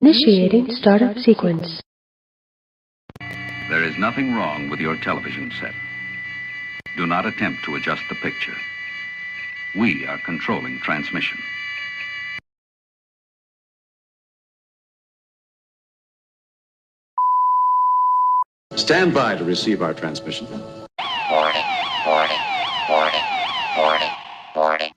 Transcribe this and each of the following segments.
Initiating startup sequence. There is nothing wrong with your television set. Do not attempt to adjust the picture. We are controlling transmission. Stand by to receive our transmission. Boarding.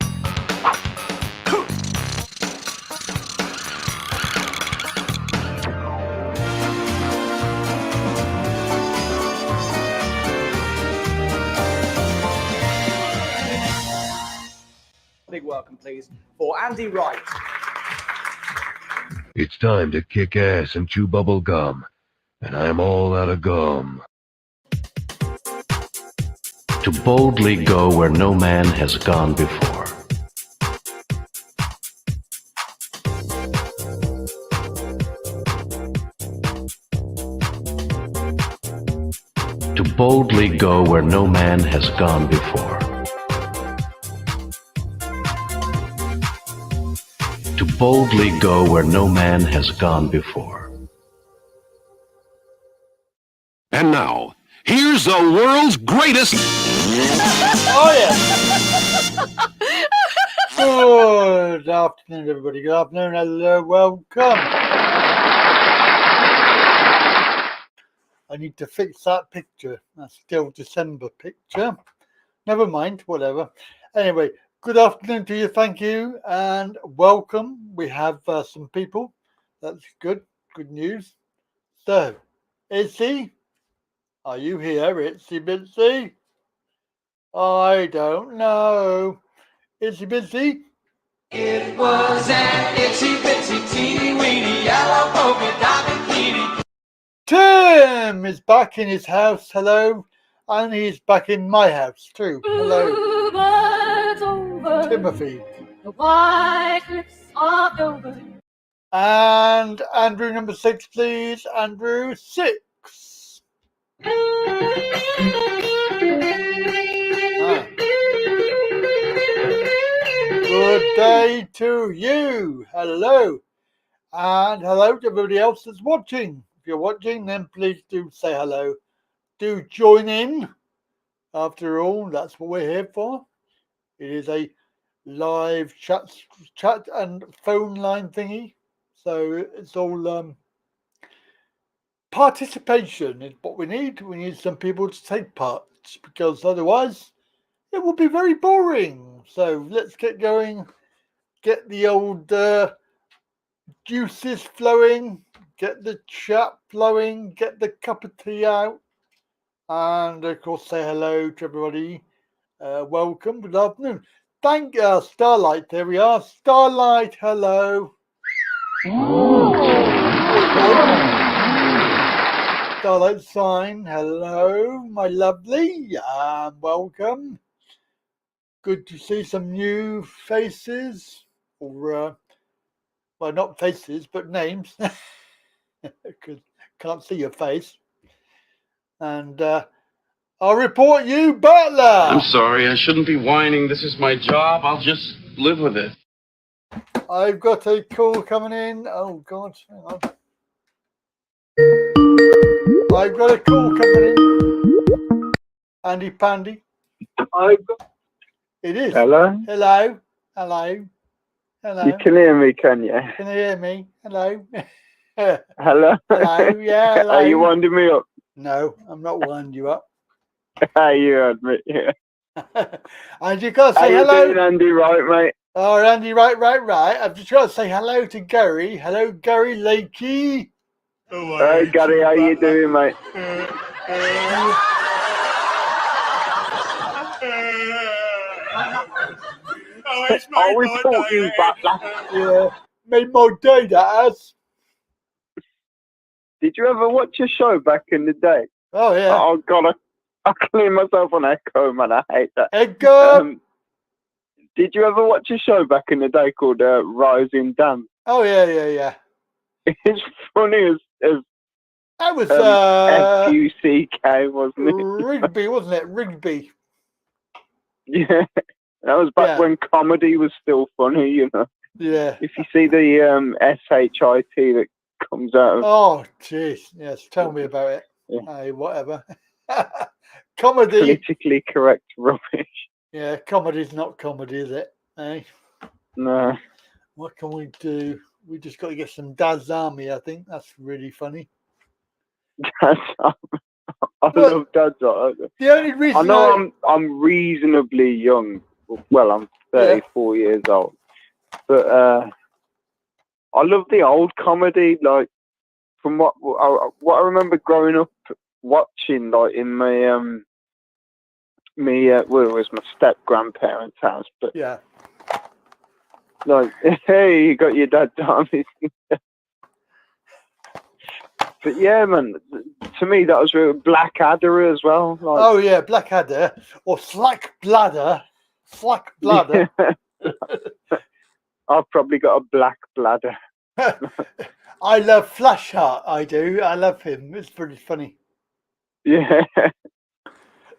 Big welcome, please, for Andy Wright. It's time to kick ass and chew bubble gum, and I'm all out of gum. To boldly go where no man has gone before. To boldly go where no man has gone before. To boldly go where no man has gone before. And now, here's the world's greatest... Oh, yeah. Good afternoon, everybody. Good afternoon. Hello, welcome. I need to fix that picture. That's still December picture. Never mind, whatever. Anyway, good afternoon to you. Thank you and welcome. We have some people. That's good. Good news. So, Izzy, are you here? Itsy Bitsy? I don't know. Itsy Bitsy? It was an itsy bitsy teeny weeny yellow polka dot bikini. Tim is back in his house. Hello. And he's back in my house too. Hello. Over Timothy. the white cliffs of Dover. And Andrew number 6, please. Andrew 6. Good day to you. Hello. And hello to everybody else that's watching. If you're watching, then please do say hello. Do join in. After all, that's what we're here for. It is a live chat and phone line thingy. So it's all participation is what we need. We need some people to take part because otherwise it will be very boring. So let's get going. Get the old juices flowing. Get the chat flowing. Get the cup of tea out. And of course, say hello to everybody. Welcome, good afternoon. Thank Starlight. There we are. Starlight, hello. Starlight sign, hello, my lovely. Welcome. Good to see some new faces, or well, not faces, but names, because can't see your face. And I'll report you, Butler. I'm sorry, I shouldn't be whining. This is my job. I'll just live with it. I've got a call coming in. Oh God, hang on. I've got a call coming in. Andy Pandy. It is. Hello? Hello. Hello. Hello. You can hear me, can you? Can you hear me? Hello. Hello? Hello. Yeah. Hello. Are you winding me up? No, I'm not winding you up. You heard me, yeah. And you got to say How hello. you doing, Andy Wright, mate? Oh, Andy, right. I've just got to say hello to Gary. Hello, Gary Lakey. Hey, Gary, how you doing, mate? Are we talking about that? Yeah, made my day, that has. Did you ever watch a show back in the day? Oh, yeah. Oh, God, I clean myself on Echo, man. I hate that. Echo! Did you ever watch a show back in the day called Rising Dam? Oh, yeah. It's funny as That was F-U-C-K, wasn't it? Rigby, wasn't it? Rigby. Yeah, that was back when comedy was still funny, you know. Yeah. If you see the S-H-I-T that comes out of... Oh, jeez. Yes, tell me about it. Yeah. Hey, whatever. Comedy. Politically correct rubbish. Yeah, comedy's not comedy, is it? Hey? No. What can we do? We just got to get some Dad's Army, I think. That's really funny. Dad's Army. I love Dad's Army. The only reason I know I'm reasonably young. Well, I'm 34 years old. But I love the old comedy, like from what I remember growing up watching, like in my well, it was my step grandparents' house, but yeah, like, hey, you got your Dad's Army. But yeah, man, to me that was real. Blackadder as well. Like, oh yeah, Blackadder or Slack Bladder. I've probably got a black bladder. I love Flashheart. I do. I love him. It's pretty funny. Yeah.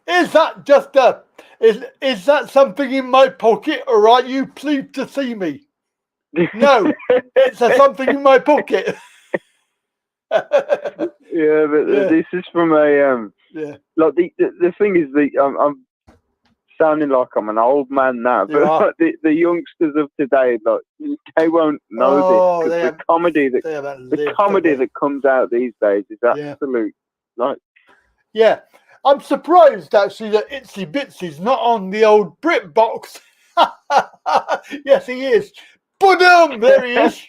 Is that just is that something in my pocket, or are you pleased to see me? No, it's something in my pocket. Yeah, but this is from a like the thing is I'm sounding like I'm an old man now, but like, the youngsters of today, like they won't know this, because the comedy that comes out these days is absolute like. Yeah, I'm surprised actually that Itsy Bitsy's not on the old BritBox. Yes, he is. Boom! There he is.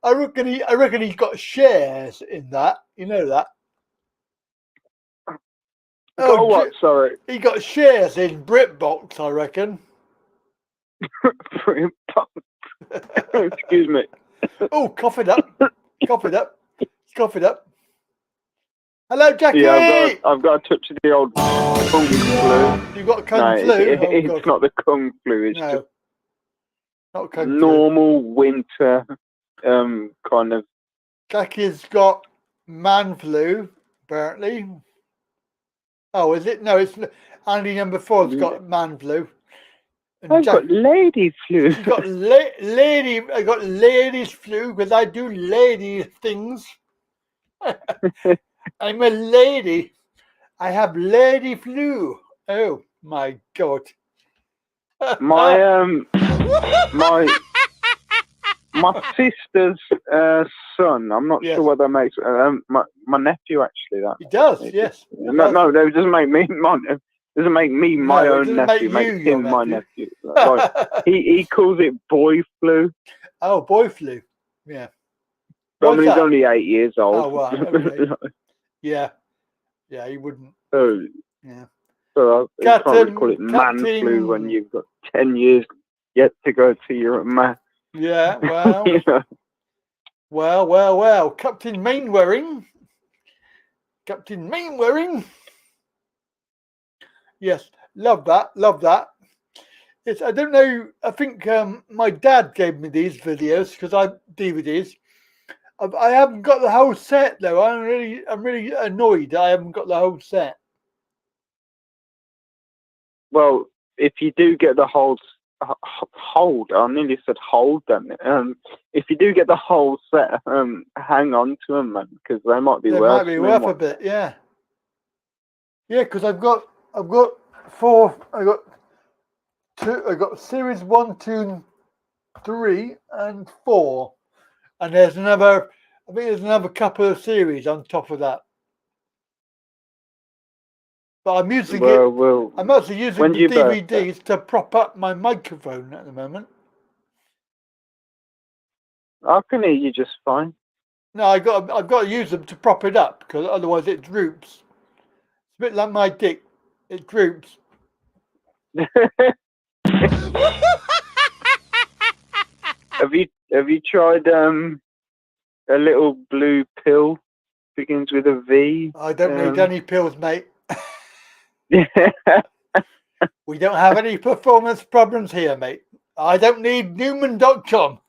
I reckon he got shares in that. You know that. Oh, what? Sorry. He got shares in BritBox, I reckon. BritBox. Excuse me. Oh, cough it up. Cough it up. Cough it up. Hello, Jackie. Yeah, I've got a touch of the old kung flu. You've got kung flu? It's not the kung flu. It's just not kung flu. Normal winter kind of. Jackie's got man flu, apparently. Oh, is it? No, it's Andy number 4's got man flu. And I've got lady flu. She's got lady. I got ladies flu because I do lady things. I'm a lady. I have lady flu. Oh my God. My sister's son. I'm not sure what that makes. My nephew actually. That he does. Yes. No, it doesn't make me. Doesn't make me my own nephew. Makes him my nephew. Like, he calls it boy flu. Oh, boy flu. Yeah. But I mean, What's he's that? only 8 years old. Oh, right, okay. Yeah, he wouldn't. so, Yeah. so you can't really Captain, call it man flu when Captain. you've got 10 years yet to go to your man. Yeah, well, You know? well. Captain Mainwaring. Captain Mainwaring. Yes, love that. Yes, I don't know. I think my dad gave me these videos because I DVDs. I haven't got the whole set though. I'm really annoyed. I haven't got the whole set. Well, if you do get the hold, I nearly said hold them. If you do get the whole set, hang on to them, man, because they might be They worth. might be worth a bit, yeah. Yeah, because I've got 4. I got 2. I got series 1, 2, 3, and 4, and there's another. I think there's another couple of series on top of that. But I'm using it. I'm actually using the DVDs to prop up my microphone at the moment. I can hear you just fine. No, I've got to use them to prop it up because otherwise it droops. It's a bit like my dick. It droops. Have you tried a little blue pill? Begins with a V. I don't need any pills, mate. We don't have any performance problems here, mate. I don't need Newman.com.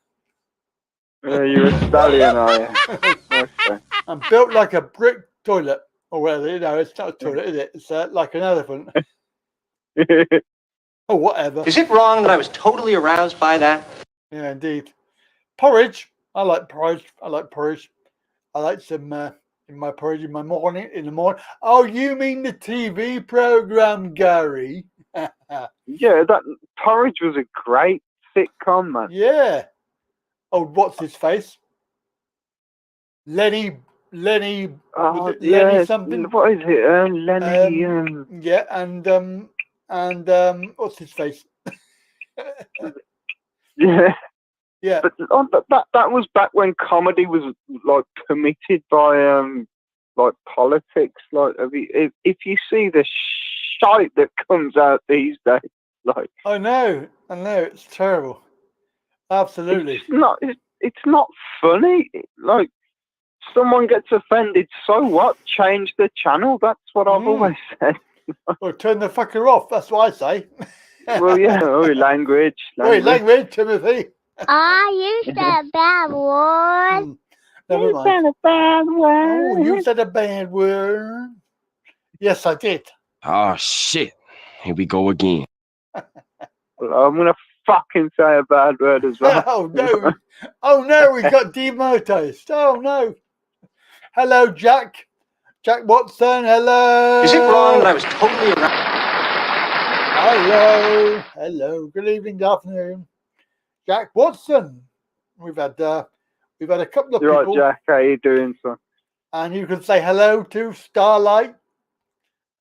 You're a stallion, are you? Okay. I'm built like a brick toilet. Or whatever, it's not a toilet, is it? It's like an elephant. Or whatever. Is it wrong that I was totally aroused by that? Yeah, indeed. Porridge. I like porridge. I like some in my porridge in the morning. Oh, you mean the TV program, Gary? Yeah, that Porridge was a great sitcom, man. Yeah. Oh, what's his face? Lenny. Oh, Lenny something. What is it? Lenny. Yeah, and what's his face? Yeah. Yeah. But that was back when comedy was like permitted by like politics. Like if you see the shite that comes out these days, like I know, it's terrible. Absolutely. It's not funny. Like someone gets offended, so what? Change the channel. That's what I've always said. Or turn the fucker off. That's what I say. Well, yeah. Language. Language, Timothy. I used a bad word. Never mind. You said a bad word. Oh, you said a bad word. Yes, I did. Oh, shit. Here we go again. Well, I'm going to fucking say a bad word as well. Oh, no. Oh, no, we got demonetized. Oh, no. Hello, Jack. Jack Watson, hello. Is it wrong that I was totally aroused? Hello. Good evening, good afternoon. Jack Watson. We've had a couple of You're people. right, Jack. How you doing, son? And you can say hello to Starlight.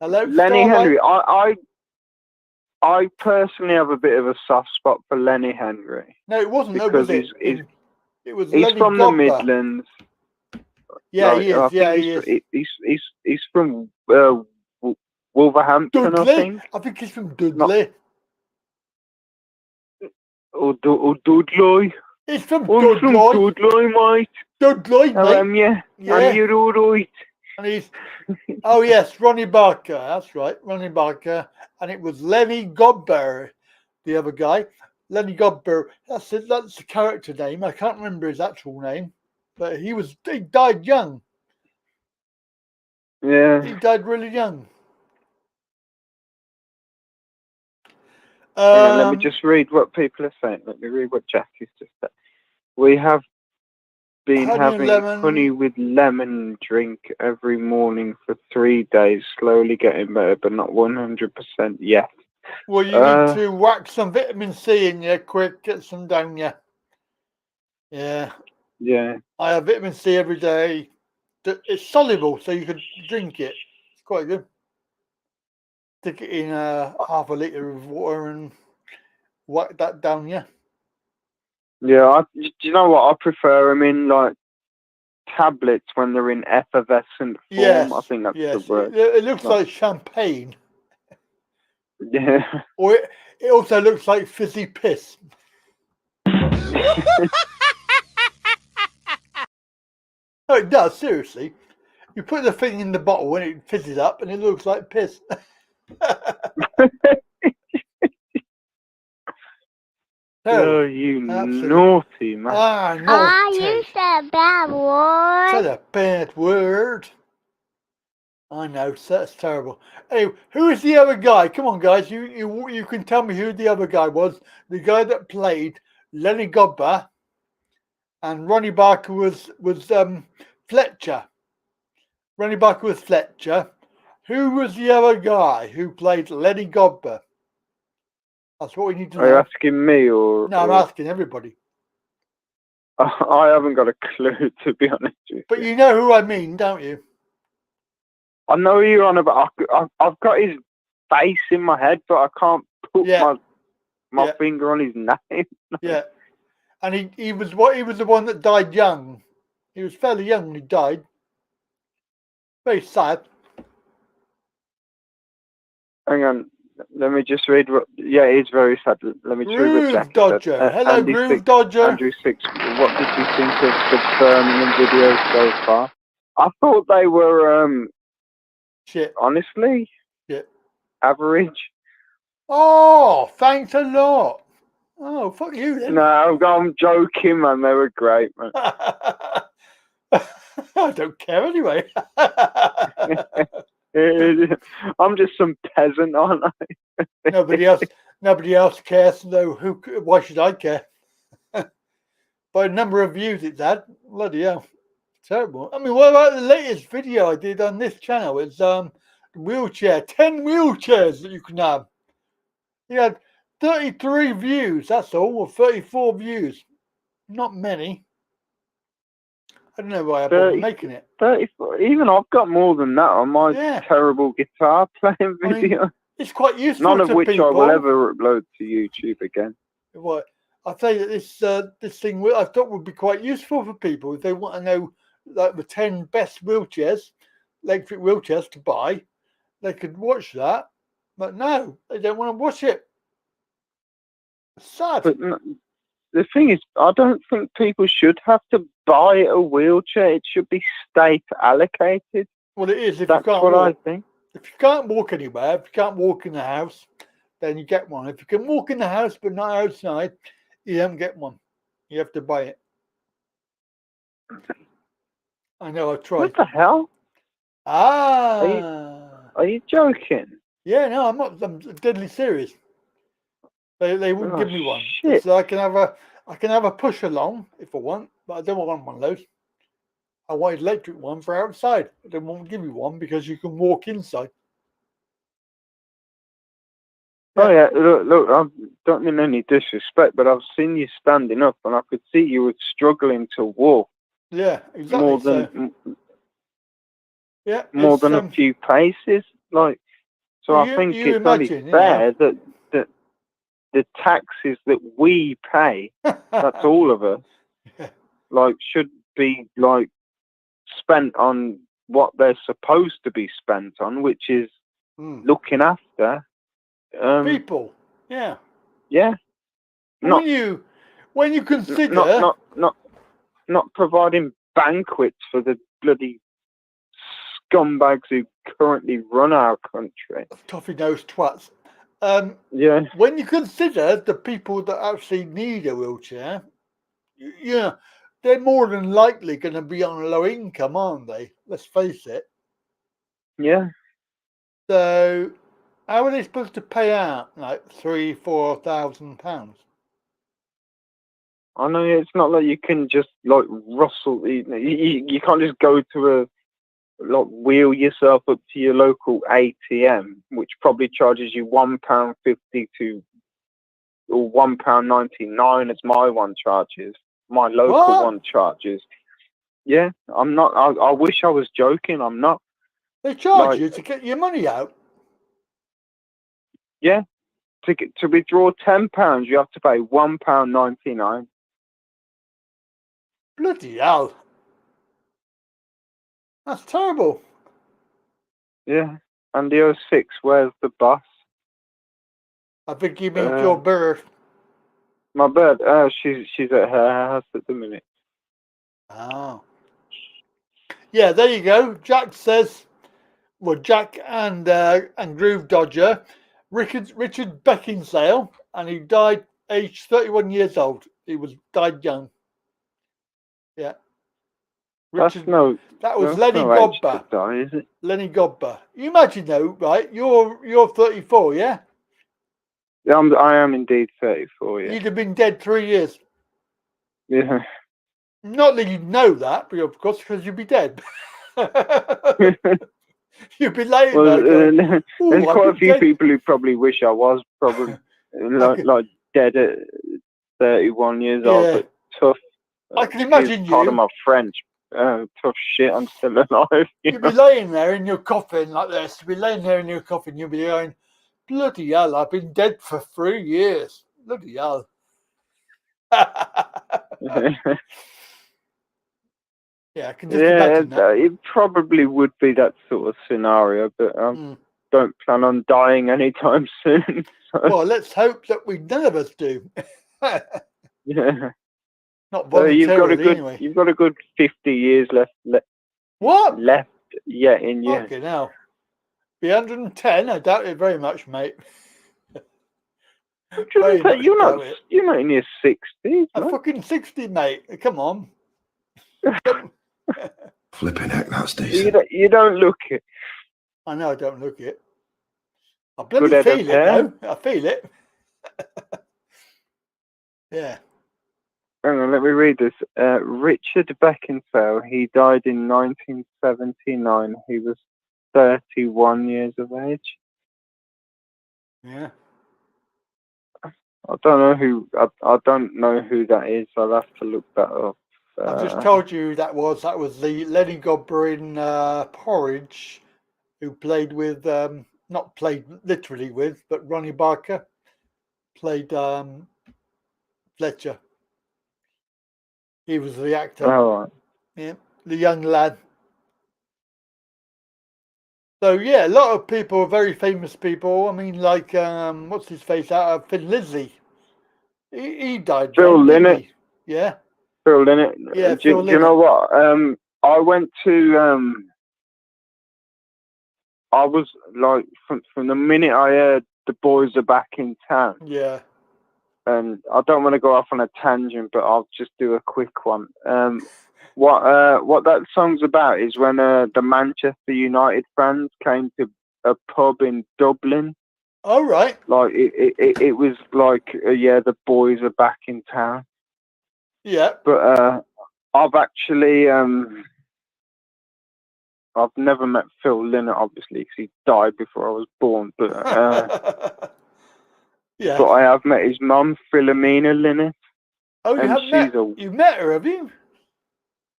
Hello, Lenny Starlight. Henry. I personally have a bit of a soft spot for Lenny Henry. No, it wasn't. Because was it? It was he's Lenny from Gobber. the Midlands. Yeah, like, he is. Yeah, he is. He's from Wolverhampton, Dudley. I think. I think he's from Dudley. Or Dudley. He's from Dudley. Dudley. From Dudley, mate. Dudley, How mate. am you? Yeah. Are you all right? And he's, oh yes, Ronnie Barker. That's right, Ronnie Barker. And it was Lenny Gobber, the other guy. Lenny Gobber. That's the character name. I can't remember his actual name, but he died young. Yeah. He died really young. Let me just read what people are saying. Let me read what Jack is just said. We have been having honey with lemon drink every morning for 3 days, slowly getting better, but not 100% yet. Well, you need to whack some vitamin C in you quick, get some down you. Yeah. Yeah. I have vitamin C every day. It's soluble, so you can drink it. It's quite good. Stick it in half a litre of water and whack that down you. Yeah, do you know what? I prefer them in like tablets when they're in effervescent form. Yes, I think that's yes. the word. It looks like champagne. Yeah. Or it also looks like fizzy piss. Oh, it does, seriously. You put the thing in the bottle and it fizzes up and it looks like piss. Oh, you naughty man. Ah, I naughty. used a bad word. Such a bad word. I know, that's terrible. Anyway, who is the other guy? Come on, guys, you can tell me who the other guy was. The guy that played Lenny Godber, and Ronnie Barker was Fletcher. Ronnie Barker was Fletcher. Who was the other guy who played Lenny Godber? That's what we need to know. Are you asking me or? No, I'm asking everybody. I haven't got a clue, to be honest with you. But you know who I mean, don't you? I know who you're on about. I've got his face in my head, but I can't put my finger on his name. Yeah, and he was the one that died young. He was fairly young when he died. Very sad. Hang on, let me just read what. Yeah, it's very sad. Let me just read what Jack Dodger. said. Hello, Andy Groove Six, Dodger. Andrew Six. What did you think of the Birmingham videos so far? I thought they were shit. Honestly, shit. Average. Oh, thanks a lot. Oh, fuck you then. No, I'm joking, man. They were great, man. I don't care anyway. I'm just some peasant, aren't I? Nobody else cares. No, why should I care? By the number of views it's had, bloody hell, terrible. I mean, what about the latest video I did on this channel? It's wheelchair, 10 wheelchairs that you can have. You had 33 views. That's all, or 34 views. Not many. I don't know why I'm making it. 34. Even I've got more than that on my terrible guitar playing video. I mean, it's quite useful. None of to which people. I will ever upload to YouTube again. What I tell you, this thing I thought would be quite useful for people if they want to know like the 10 best wheelchairs, electric wheelchairs to buy. They could watch that, but no, they don't want to watch it. It's sad. But the thing is, I don't think people should have to buy a wheelchair. It should be state allocated. Well, it is. That's what I think. If you can't walk anywhere, if you can't walk in the house, then you get one. If you can walk in the house but not outside, you don't get one. You have to buy it. I know, I tried. What the hell? Are you joking? Yeah, no, I'm not. I'm deadly serious. They wouldn't give me one. Shit. So I can have a push along if I want, but I don't want one of those. I want an electric one for outside. I don't want to give you one because you can walk inside. Oh yeah, look, I don't mean any disrespect, but I've seen you standing up, and I could see you were struggling to walk. Yeah, exactly. More than a few paces, like. So I think it's only fair that the taxes that we pay, that's all of us, like should be like spent on what they're supposed to be spent on, which is looking after people. Yeah. Yeah. When you consider not providing banquets for the bloody scumbags who currently run our country. Toffee-nosed twats. Yeah. When you consider the people that actually need a wheelchair, they're more than likely going to be on a low income, aren't they? Let's face it. Yeah. So, how are they supposed to pay out like £3,000-4,000? I know it's not like you can just like rustle. You can't just go to wheel yourself up to your local ATM, which probably charges you £1.50 or £1.99 as my one charges. My local one charges. Yeah, I'm not. I wish I was joking. I'm not. They charge you to get your money out. Yeah, to withdraw £10, you have to pay £1.99. Bloody hell! That's terrible. Yeah. And the 06, where's the bus? I think you mean your bird. My bird, she's at her house at the minute. Oh. Yeah, there you go. Jack says, well, Jack and Groove Dodger, Richard Beckinsale, and he died aged 31 years old. He died young. Yeah. Richard, that was Lenny Godber. Die, is it? Lenny Godber. You imagine though, right? You're 34, yeah? Yeah, I am indeed 34. Yeah. You'd have been dead 3 years. Yeah. Not that you'd know that, but of course, because you'd be dead. You'd be laying there going, there's quite a few people who probably wish I was probably like dead at 31 years old, but tough. I can imagine you. Pardon my French. Tough shit, I'm still alive. You'd be laying there in your coffin like this. You'd be laying there in your coffin. You'd be going, bloody hell, I've been dead for 3 years. Bloody hell. Yeah, I can just imagine that. It probably would be that sort of scenario, but I don't plan on dying anytime soon. So. Well, let's hope that none of us do. Yeah. Not voluntarily, anyway. You've got a good 50 years left. What? Left yet in you. Fucking hell. Be 110? I doubt it very much, mate. You're not in your 60s. I'm fucking 60, mate. Come on. Flipping heck, that's decent. You don't look it. I know I don't look it. I bloody feel it, though. I feel it. Yeah. Hang on, let me read this. Richard Beckinsale, he died in 1979. He was 31 years of age. Yeah. I don't know who. I don't know who that is. I'll have to look that up. I just told you that was the Lenny Godber in Porridge, who played with not played literally with, but Ronnie Barker played Fletcher. He was the actor. Oh, right. Yeah, the young lad. So yeah, a lot of people, very famous people. I mean, like what's his face out of Thin Lizzy. He died. Phil Lynott. Yeah. Phil Lynott. Yeah. Do you know what? I went to. I was like from the minute I heard the boys are back in town. Yeah. And I don't want to go off on a tangent, but I'll just do a quick one. What that song's about is when the Manchester United fans came to a pub in Dublin. All right. Like it was like the boys are back in town. Yeah. But I've actually I've never met Phil Lynott, obviously, because he died before I was born. But yeah. But I have met his mum, Philomena Lynott. Oh, you have met? You met her, have you?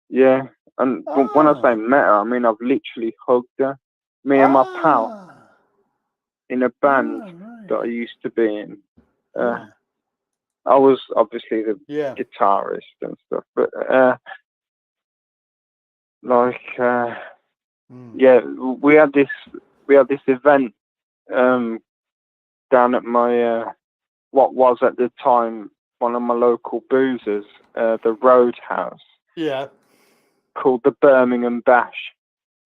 Yeah, and when I say met her, I mean I've literally hugged her. Me and my pal in a band that I used to be in. I was obviously the guitarist and stuff, but we had this event down at my what was at the time one of my local boozers, the Roadhouse. Yeah. Called the Birmingham Bash,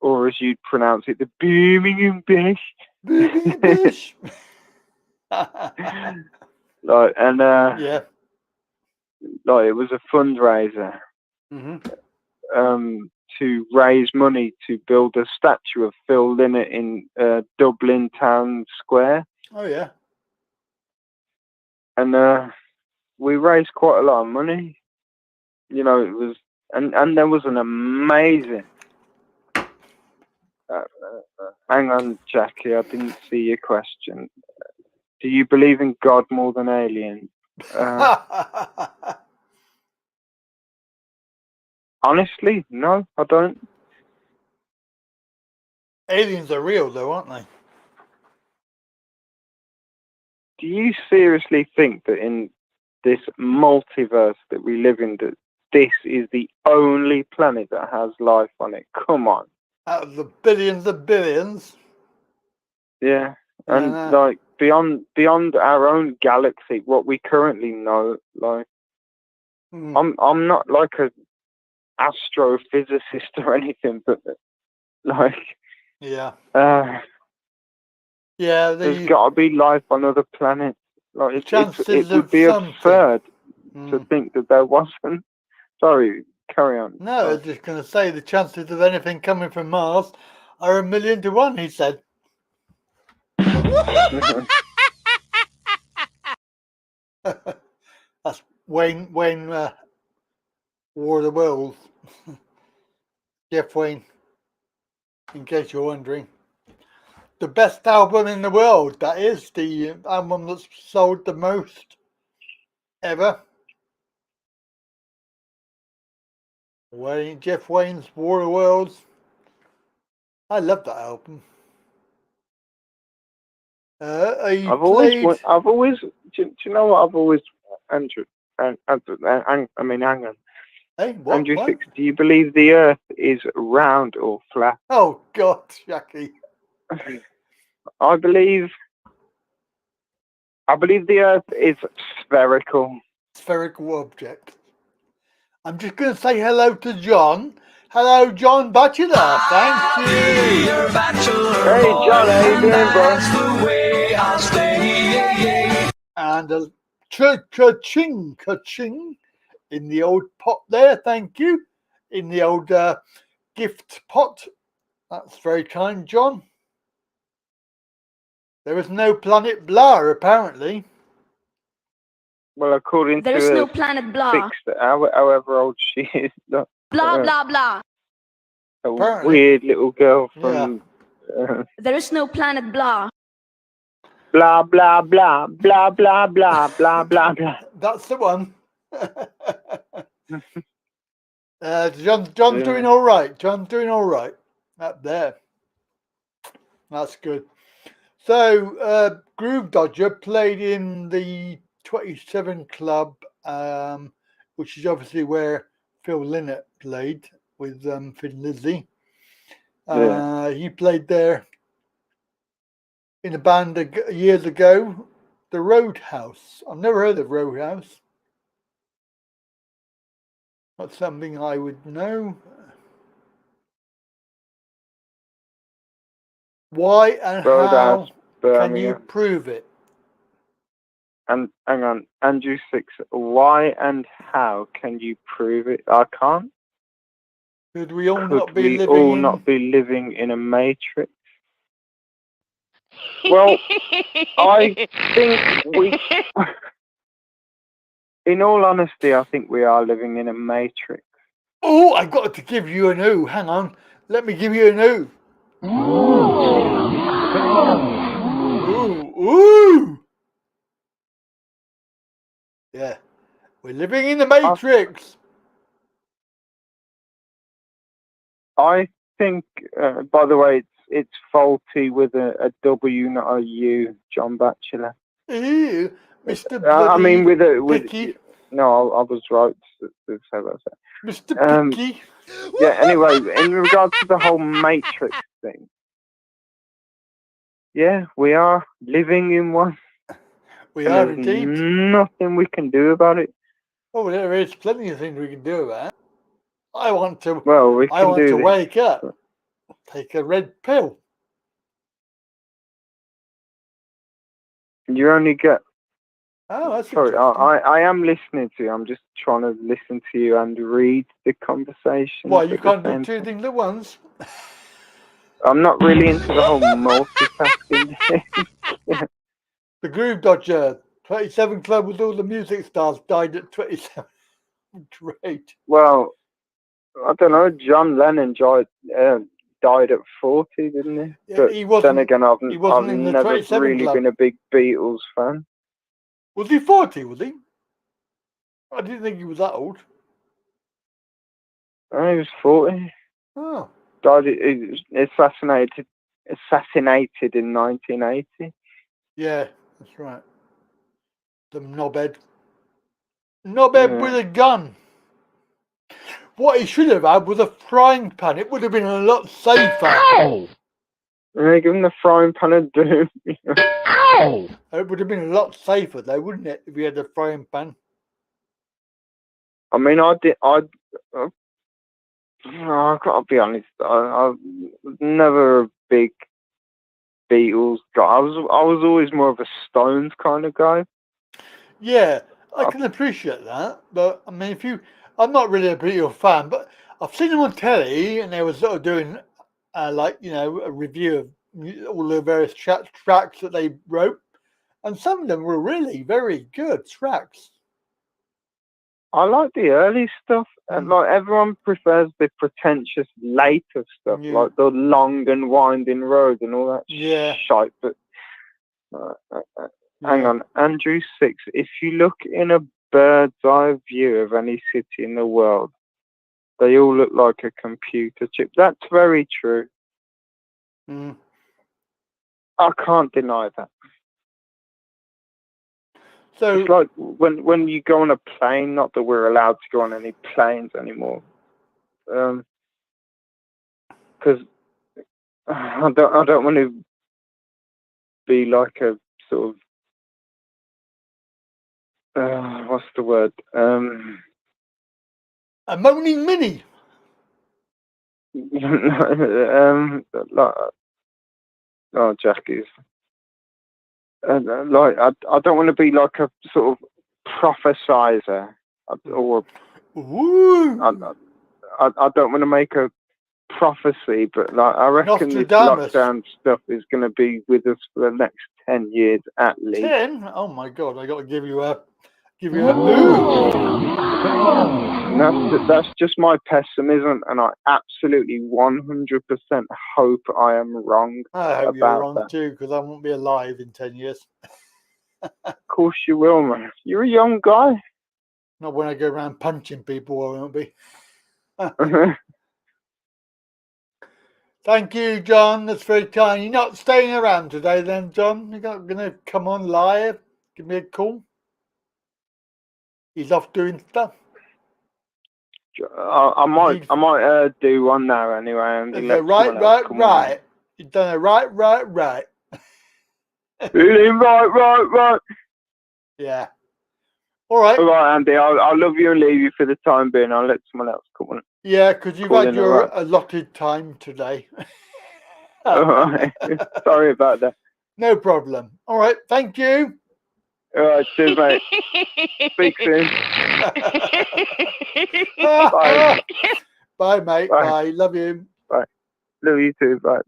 or as you'd pronounce it, the Birmingham Bash. Birmingham Bash. It was a fundraiser to raise money to build a statue of Phil Lynott in Dublin Town Square. Oh yeah. And we raised quite a lot of money. You know, it was. And there was an amazing. Hang on, Jackie. I didn't see your question. Do you believe in God more than aliens? Honestly, no, I don't. Aliens are real, though, aren't they? Do you seriously think that in this multiverse that we live in, that this is the only planet that has life on it? Come on. Out of the billions of billions. Yeah, and like beyond our own galaxy, what we currently know, like I'm not like a astrophysicist or anything, but like yeah, there's got to be life on other planets. Like it would be absurd to think that there wasn't. Sorry, carry on. No, I was just going to say the chances of anything coming from Mars are 1,000,000 to 1. He said. That's Wayne War of the Worlds. Jeff Wayne, in case you're wondering. The best album in the world, that is the album that's sold the most ever. Jeff Wayne's War of the Worlds. I love that album. I've always. Do you know what I've always, Andrew? I mean, hang on. Hey, what? Andrew, do you believe the Earth is round or flat? Oh God, Jackie. I believe the Earth is spherical. Spherical object. I'm just going to say hello to John. Hello, John Bachelor. Thank you. Hey, John, how you doing, bro? And a ka-ching in the old pot there. Thank you. In the old gift pot. That's very kind, John. There is no planet blah, apparently. Well, according There to is no planet blah. however old she is. Blah, blah, blah. A weird little girl from... There is no planet blah. Blah, blah, blah, blah, blah, blah, blah, blah, blah. That's the one. John's doing all right. John's doing all right up there. That's good. So, Groove Dodger played in the 27 Club, which is obviously where Phil Lynott played with Thin Lizzy. He played there in a band years ago, the Roadhouse. I've never heard of Roadhouse. That's something I would know. Why and Roadhouse, how can you prove it? And hang on, Andrew 6. Why and how can you prove it? I can't. Could we all not be living in a matrix? Well, I think we. In all honesty, I think we are living in a matrix. Oh, I've got to give you an ooh. Hang on. Let me give you an ooh. Ooh. Yeah. We're living in the matrix. I think, by the way, it's faulty with a W, not a U, John Batchelor. Ew, Mr. I mean, with Picky. No, I was right to say that. Mr. Picky. Yeah, anyway, in regards to the whole Matrix thing, yeah, we are living in one. We are indeed. Nothing we can do about it. Oh, there is plenty of things we can do about it. I want to. Well, we can I want to wake up, take a red pill. You only get. Oh, that's sorry. I am listening to you. I'm just trying to listen to you and read the conversation. Well, you can't do two things at once. I'm not really into the whole multitasking thing. Yeah. The Groove Dodger 27 Club with all the music stars died at 27. Great. Well, I don't know. John Lennon died at 40, didn't he? Yeah, but he wasn't, then again, I've never really Club. been a big Beatles fan. Was he 40? Was he? I didn't think he was that old. Oh, he was 40. Oh. Died. He was assassinated in 1980. Yeah, that's right. The knobhead with a gun. What he should have had was a frying pan. It would have been a lot safer. Ow! Give him the frying pan of doom. Ow! It would have been a lot safer, though, wouldn't it, if he had a frying pan? I mean, I've got to be honest. I was never a big Beatles guy. I was always more of a Stones kind of guy. Yeah, I can appreciate that. But I mean, I'm not really a Beatles fan, but I've seen them on telly, and they were sort of doing like, you know, a review of all the various tracks that they wrote, and some of them were really very good tracks. I like the early stuff, and like everyone prefers the pretentious later stuff, like the long and winding road and all that shite. But hang on, Andrew 6. If you look in a bird's eye view of any city in the world, they all look like a computer chip. That's very true. I can't deny that. So it's like when you go on a plane, not that we're allowed to go on any planes anymore, because I don't want to be like a sort of what's the word? A moaning mini. Jackies. Like I don't want to be like a sort of prophesizer, or I don't want to make a prophecy, but like I reckon this lockdown stuff is going to be with us for the next 10 years at least. 10? Oh my God! I got to give you a move. That's just my pessimism, and I absolutely 100% hope I am wrong. I hope you're wrong too, because I won't be alive in 10 years. Of course you will, man. You're a young guy. Not when I go around punching people, I won't be. Thank you, John. That's very kind. You're not staying around today then, John? You're not going to come on live? Give me a call? He's off doing stuff. I might do one now anyway. And right. You've done a right. right. Yeah. All right. All right, Andy. I'll love you and leave you for the time being. I'll let someone else come on. Yeah, because you've had your allotted time today. All right. Sorry about that. No problem. All right. Thank you. All right. Cheers, mate. Speak soon. Bye. Bye, mate. Bye. Love you. Bye. Love you too. Bye.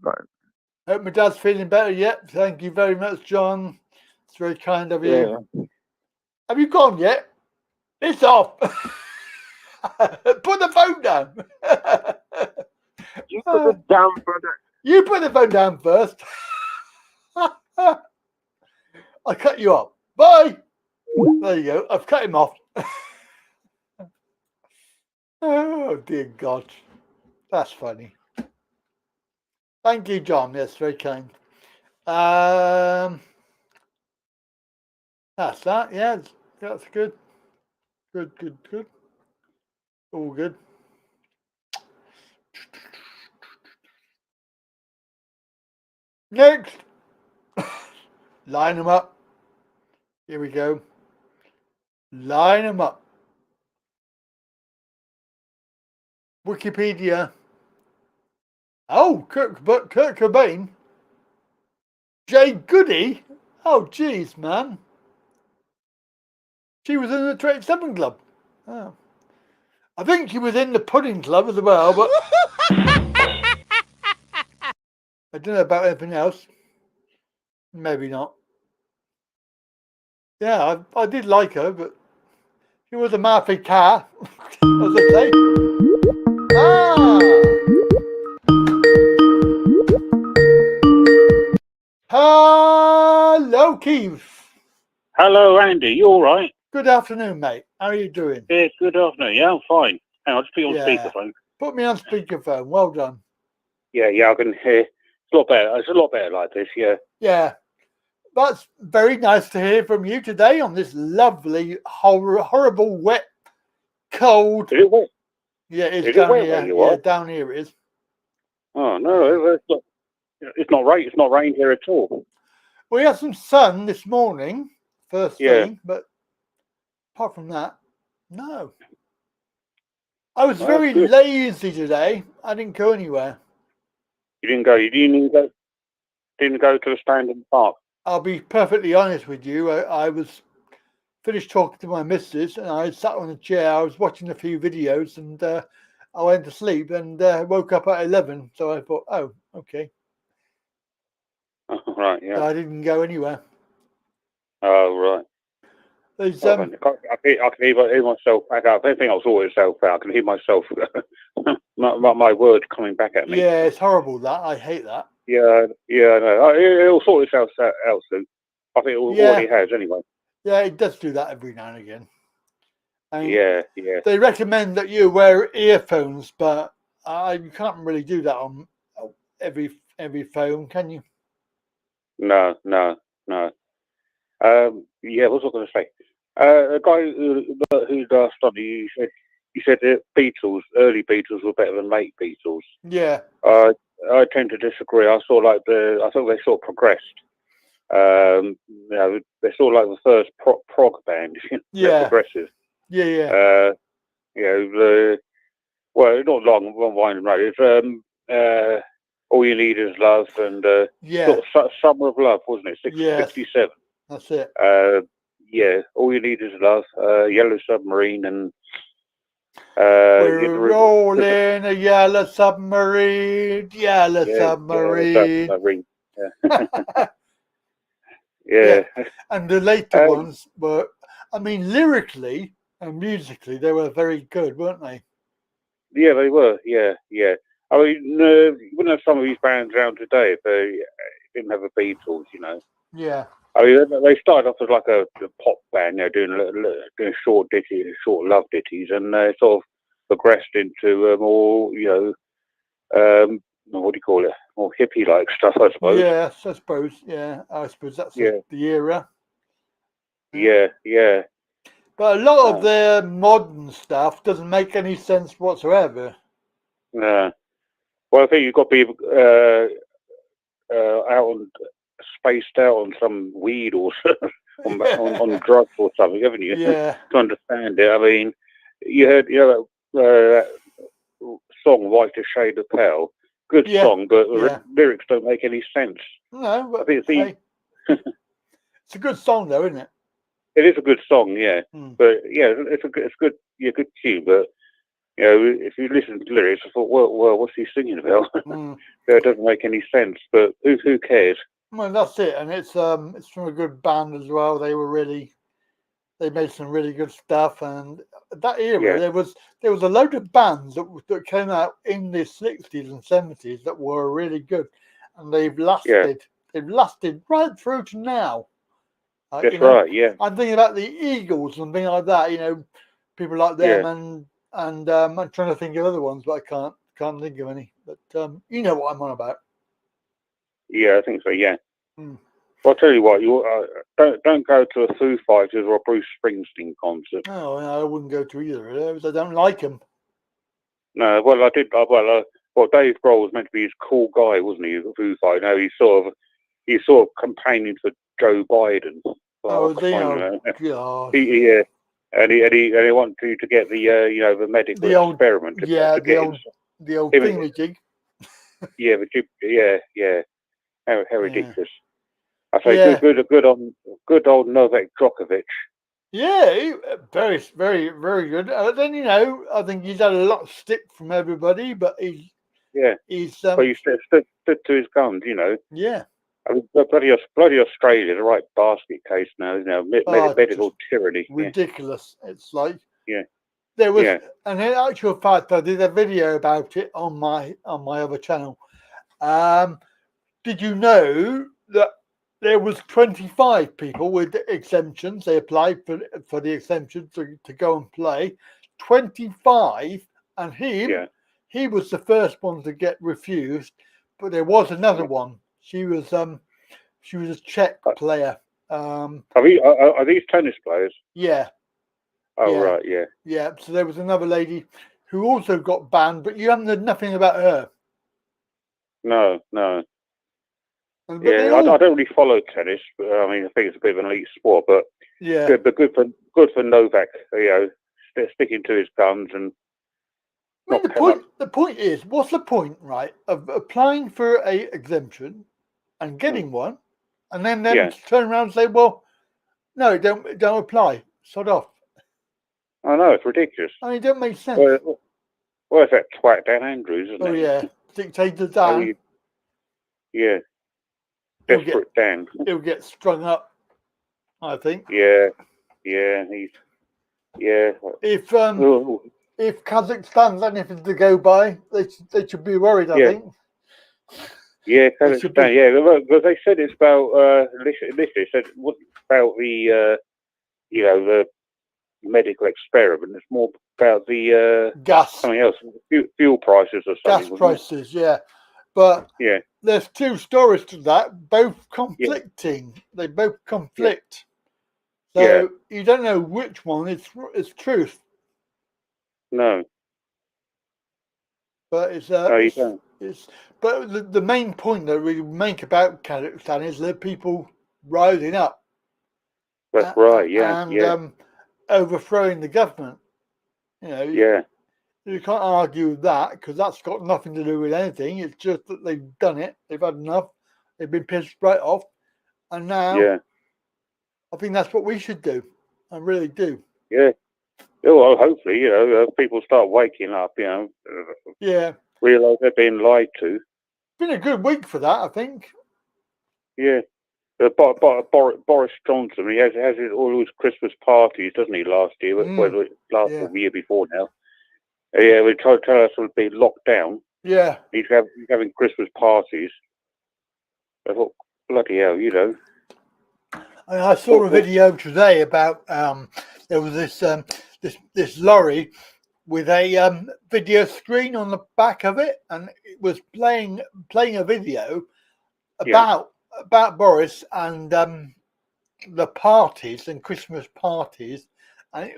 Hope my dad's feeling better yet. Thank you very much, John. It's very kind of you. Yeah. Have you gone yet? It's off. Put the phone down. You put it down, brother. You put the phone down first. I cut you off. Bye. There you go. I've cut him off. Oh, dear God. That's funny. Thank you, John. Yes, very kind. That's that. Yeah, that's good. Good. All good. Next. Line them up. Here we go. Line them up. Wikipedia. Oh, Kurt Cobain. Jay Goody. Oh, geez, man. She was in the 27 Club. Oh. I think she was in the Pudding Club as well, but I don't know about anything else. Maybe not. Yeah, I did like her, but she was a Martha car, as I say. Hello, Keith. Hello, Andy. You all right? Good afternoon, mate. How are you doing? Yeah, good afternoon. Yeah, I'm fine. Hang on, just put you on speakerphone. Put me on speakerphone. Well done. Yeah, I can hear. It's a lot better. It's a lot better like this, yeah. Yeah. That's very nice to hear from you today on this lovely, horrible, wet, cold. Is it wet? Yeah, it's Is it down wet here. where you Yeah, are? down here it is. Oh no, it's not. It's not rain. It's not rained here at all. We had some sun this morning, first Yeah. thing, but apart from that, no. I was Oh, very good. lazy today. I didn't go anywhere. You didn't go. You didn't go. Didn't go to the Standing Park. I'll be perfectly honest with you. I was finished talking to my missus, and I sat on a chair. I was watching a few videos, and I went to sleep and woke up at 11. So I thought, oh, okay. Oh, right. Yeah. So I didn't go anywhere. Oh, right. There's, I can hear myself back up. I think I'll sort itself out. I can hear myself, my words coming back at me. Yeah, it's horrible that. I hate that. Yeah, I know. It'll sort itself out soon. I think it already has anyway. Yeah, it does do that every now and again. And Yeah. they recommend that you wear earphones, but you can't really do that on every phone, can you? No. Yeah, what was I going to say? A guy who studied, he said that early Beatles were better than late Beatles. Yeah. I tend to disagree. I thought they sort of progressed. You know, they're sort of like the first prog band. Yeah. They're progressive. Yeah. You know, well, not long, Winding Road. It's All You Need Is Love and sort of Summer of Love, wasn't it? 67. That's it. Yeah, All You Need Is Love, Yellow Submarine, and we're rolling a yellow submarine, submarine. Yeah. Yeah. And the later ones were, I mean, lyrically and musically, they were very good, weren't they? Yeah, they were. Yeah. I mean, you wouldn't have some of these bands around today if they didn't have the Beatles, you know. Yeah. I mean, they started off as like a pop band, you know, doing short love ditties, and they sort of progressed into more, you know, what do you call it? More hippie-like stuff, I suppose. Yes, I suppose. Yeah, I suppose that's the era. Yeah. But a lot of their modern stuff doesn't make any sense whatsoever. No. Well, I think you've got to be spaced out on some weed or on drugs or something, haven't you? Yeah. To understand it. I mean, you heard that song "White a Shade of Pale." Good song, but the lyrics don't make any sense. No, but it's a good song, though, isn't it? It is a good song, yeah. But yeah, it's good tune. But you know, if you listen to the lyrics, I thought, well, what's he singing about? It doesn't make any sense. But who cares? Well, that's it, and it's from a good band as well. They made some really good stuff, and that era there was a load of bands that came out in the 60s and 70s that were really good, and they've lasted. They've lasted right through to now. That's right. Yeah. I'm thinking about the Eagles and things like that. You know, people like them, and I'm trying to think of other ones, but I can't think of any. But you know what I'm on about. Yeah, I think so. Yeah. Well, I'll tell you what. You don't go to a Foo Fighters or a Bruce Springsteen concert. Oh, I wouldn't go to either of those. I don't like them. No, well, I did. Well, Dave Grohl was meant to be his cool guy, wasn't he? The Foo Fighters. No, he's sort of campaigning for Joe Biden. Oh, God. Yeah, and he wanted to get the medical experiment. The old thingamajig. Yeah. How ridiculous! I say good old Novak Djokovic. Yeah, very, very, very good. Then I think he's had a lot of stick from everybody, but he's but he stood to his guns, you know. Yeah. I mean, bloody Australia, the right basket case now, medical tyranny. Ridiculous. Yeah. It's like there was, and in actual fact, I did a video about it on my other channel. Did you know that there was 25 people with exemptions? They applied for the exemption to go and play. 25, and he was the first one to get refused. But there was another one. She was a Czech player. Are these tennis players? Yeah. Oh, right, yeah. Yeah, so there was another lady. who also got banned, but you haven't heard nothing about her. No. But Yeah, they all- I don't really follow tennis, but I mean, I think it's a bit of an elite sport, but yeah. good for Novak. Sticking to his guns and. I mean, the point is, what's the point, right, of applying for a exemption and getting one, and then turn around and say, well, no, don't apply, sod off. I know, it's ridiculous. I mean, it don't make sense. Well, it's that twat Dan Andrews, isn't it? Oh yeah, dictator Dan. Yeah, desperate Dan. He'll get strung up, I think. Yeah. If Kazakhstan's anything to go by, they should be worried, I think. Yeah, Kazakhstan. Yeah, because they said it's about initially said it wasn't about the the medical experiment. It's more about the gas, something else, fuel prices or something. Gas prices, yeah. But there's two stories to that, both conflicting. They both conflict. So you don't know which one is truth. No. But it's you don't. But the main point that we make about Kazakhstan is that people rising up. That's right, yeah. And overthrowing the government. You can't argue with that because that's got nothing to do with anything. It's just that they've done it. They've had enough. They've been pissed right off. And now I think that's what we should do. I really do. Yeah. Well, hopefully, people start waking up, realise they're being lied to. It's been a good week for that, I think. Yeah. Boris Johnson, he has all his Christmas parties, doesn't he, last year? The year before now. Yeah, we tell us to be locked down. Yeah. He's having Christmas parties. I thought, bloody hell, I saw a video today about there was this lorry with a video screen on the back of it, and it was playing a video about Boris and the parties and Christmas parties, and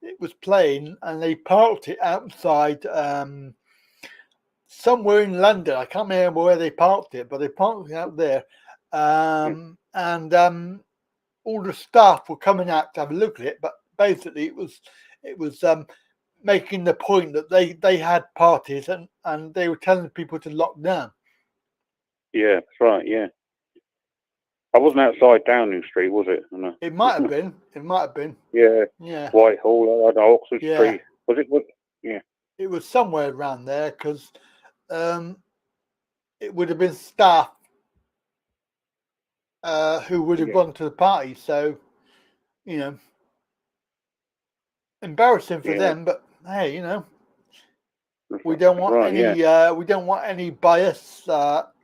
it was playing, and they parked it outside somewhere in London. I can't remember where they parked it, but they parked it out there. And all the staff were coming out to have a look at it, but basically it was making the point that they had parties and they were telling people to lock down. Yeah, that's right. Yeah, I wasn't outside Downing Street, was it? No. It might have been. It might have been. Yeah. Yeah. Whitehall, Oxford Street. Was it? Yeah. It was somewhere around there because it would have been staff who would have gone to the party. So, embarrassing for them. But hey, we don't want we don't want any bias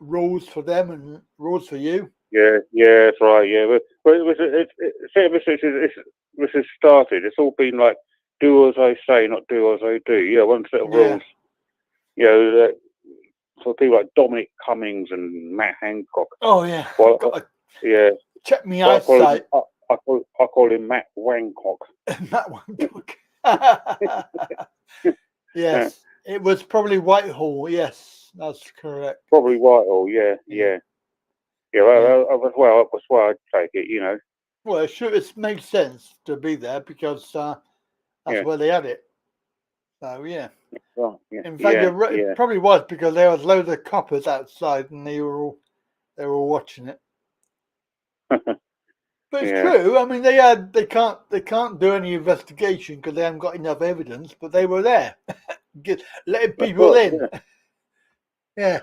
rules for them and rules for you. Yeah, that's right. Yeah, but this has started. It's all been like do as I say, not do as I do. Yeah, one set of rules. For people like Dominic Cummings and Matt Hancock. Oh yeah. Well, check me eyesight. I call him Matt Wangcock. Matt Wangcock. Yes, it was probably Whitehall. Yes, that's correct. Probably Whitehall. Yeah. Well, that's why I'd take it. Well, it makes sense to be there because that's where they had it. So yeah. Well, in fact, it probably was because there was loads of coppers outside and they were all watching it. But it's true. I mean, they can't do any investigation because they haven't got enough evidence. But they were there, letting people in. Yeah.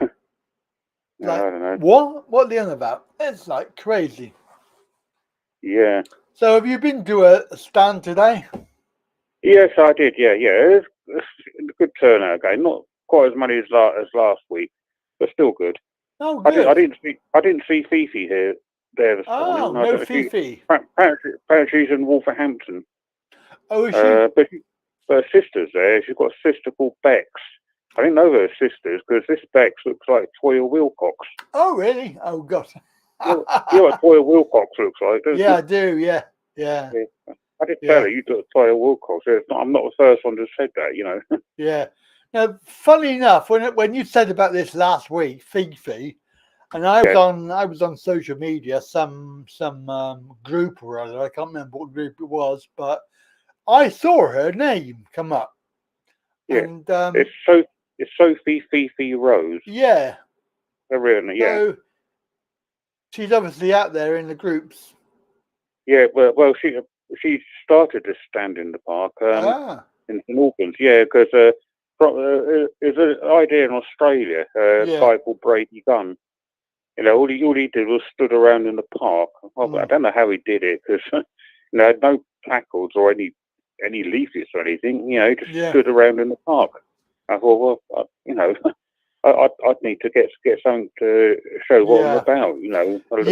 No, I don't know. What are they on about? It's like crazy. Yeah. So have you been to a stand today? Yes, I did. Yeah. It's a good turnout again. Not quite as many as last week, but still good. Oh, good. I didn't see Fifi there this morning. Oh, no Fifi. Apparently she's in Wolverhampton. Oh, is she? But her sister's there. She's got a sister called Bex. I didn't know her sisters because this Bex looks like Toya Wilcox. Oh, really? Oh, God. You know what Toya Wilcox looks like, don't you? Yeah, I do. Yeah. I did tell her you'd got to try a world course. I'm not the first one to said that, you know. Yeah. Now, funny enough, when you said about this last week, Fifi, and I was on social media, some group or other. I can't remember what group it was, but I saw her name come up. Yeah. And it's Sophie Fifi Rose. Yeah. Really, yeah. So she's obviously out there in the groups. Yeah. Well, she started to stand in the park in Auckland. Yeah, because there's an idea in Australia. A guy called Brady Gunn. You know, all he did was stood around in the park. Well, I don't know how he did it because you know, no placards or any leaflets or anything. You know, just stood around in the park. I thought, well, you know, I'd need to get something to show what I'm about. You know, a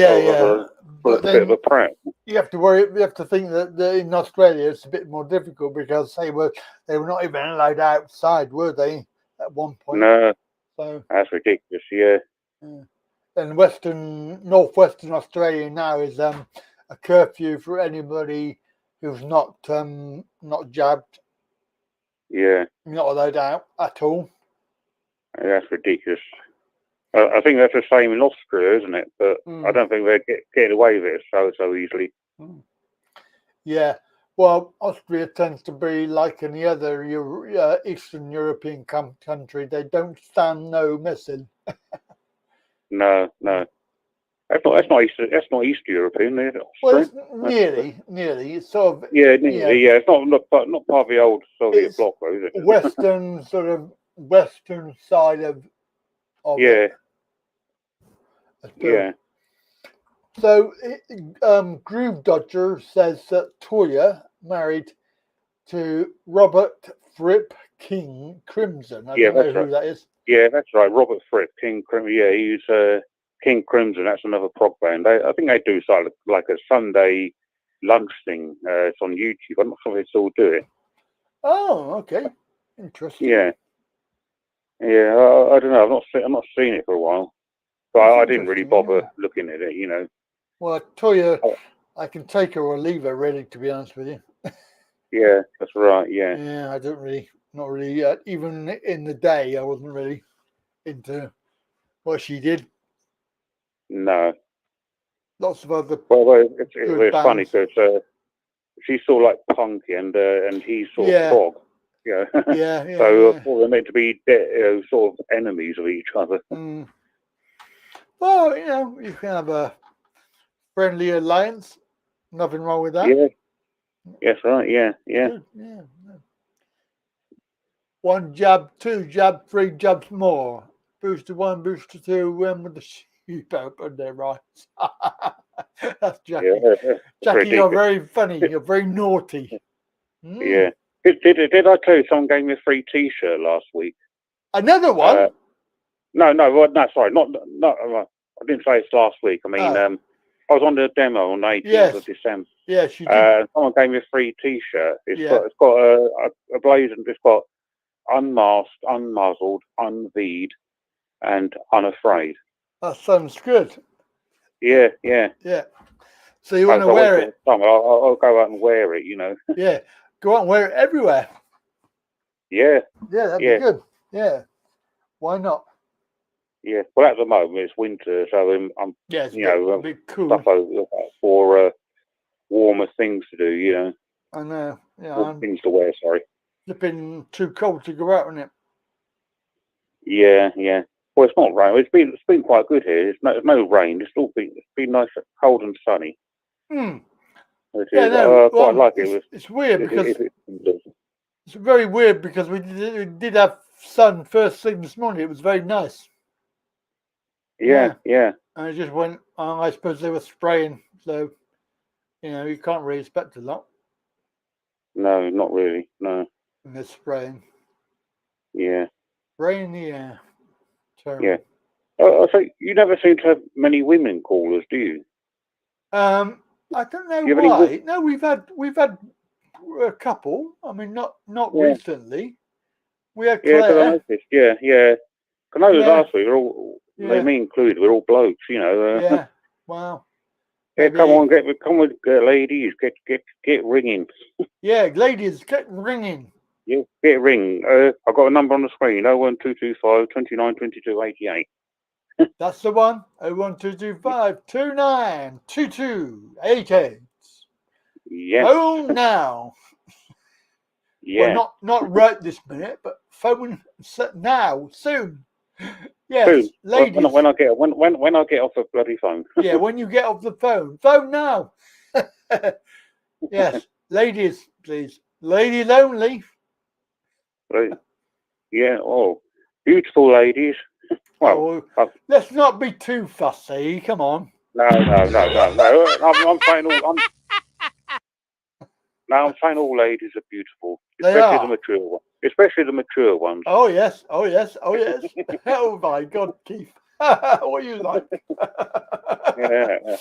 bit of a prat. You have to think that in Australia it's a bit more difficult because they were not even allowed outside, were they? At one point. No. So that's ridiculous. Yeah. And northwestern Australia now is a curfew for anybody who's not jabbed. Yeah. Not allowed out at all. That's ridiculous. I think that's the same in Austria, isn't it? But I don't think they get away with it so easily. Yeah. Well, Austria tends to be like any other Eastern European country. They don't stand no messing. No. That's not East European. Well, it's nearly. It's sort of It's not part of the old Soviet bloc, though, is it? western side of yeah. it. Yeah. So, Groove Dodger says that Toya married to Robert Fripp King Crimson. I don't know who that is. Yeah, that's right. Robert Fripp King Crimson. Yeah, he's King Crimson. That's another prog band. I think they do like a Sunday lunch thing. It's on YouTube. I'm not sure if they still do it. Oh, okay. Interesting. Yeah. I don't know. I've not seen it for a while, but I didn't really bother looking at it. You know. Well, Toya, I can take her or leave her, really. To be honest with you. Yeah, that's right. Yeah. Yeah, I not really. Even in the day, I wasn't really into what she did. No. Lots of other. Well, it's funny because she's sort of like punky and he's sort of prog. Yeah. So they're meant to be sort of enemies of each other. Well, you know, you can have a friendly alliance. Nothing wrong with that. Yeah. Yes, right. Yeah. Good. Yeah. One jab, two jab, three jabs more. Booster one, booster two. When with the sheep open their eyes. That's Jackie. Yeah, Jackie, you're very funny. You're very naughty. Yeah. Did I tell you someone gave me a free T-shirt last week? Another one? No. Sorry, not. I didn't say it's last week. I mean, I was on the demo on the 18th of December. Yes, you did. Someone gave me a free T-shirt. It's got a blazer. It's got unmasked, unmuzzled, unveed, and unafraid. That sounds good. Yeah. So you want to wear it? I'll go out and wear it. You know. Yeah, go out and wear it everywhere. Yeah. Yeah, that'd be good. Yeah. Why not? Yeah. Well, at the moment it's winter, so I'm a bit cool. Stuff over for warmer things to do. You know. I know. Yeah. Things to wear. Sorry. It's been too cold to go out, isn't it? Yeah. Well, it's not rain. It's been quite good here. There's no rain. It's been nice, cold and sunny. I quite like it. It's weird because it's very weird because we did have sun first thing this morning. It was very nice. Yeah. And it just went. I suppose they were spraying, so you can't really expect a lot. No, not really. No. And they're spraying. Yeah. Spray in the air. Terrible. Yeah. So you never seem to have many women callers, do you? I don't know why. No, we've had a couple. I mean, not recently. We had Claire. Yeah. I know last week me included, we're all blokes, you know. Yeah. Wow. Yeah, come on, ladies, get ringing. Yeah, ladies, get ringing. Yeah, get ring. I've got a number on the screen: 01225 29 22 88. That's the one. 01225 29 22 88. Yeah. Phone now. Yeah. Well, not right this minute, but phone now, soon. Yes, Soon. ladies. When I get off the bloody phone. Yeah, when you get off the phone. Phone now. Yes, ladies, please. Ladies only. Right. Yeah. Oh, beautiful ladies. Well, let's not be too fussy. Come on. No. I'm saying all. I'm saying all ladies are beautiful, especially the mature ones. Especially the mature ones. Oh yes. Oh yes. Oh yes. Oh my God, Keith. What are you like? Yeah.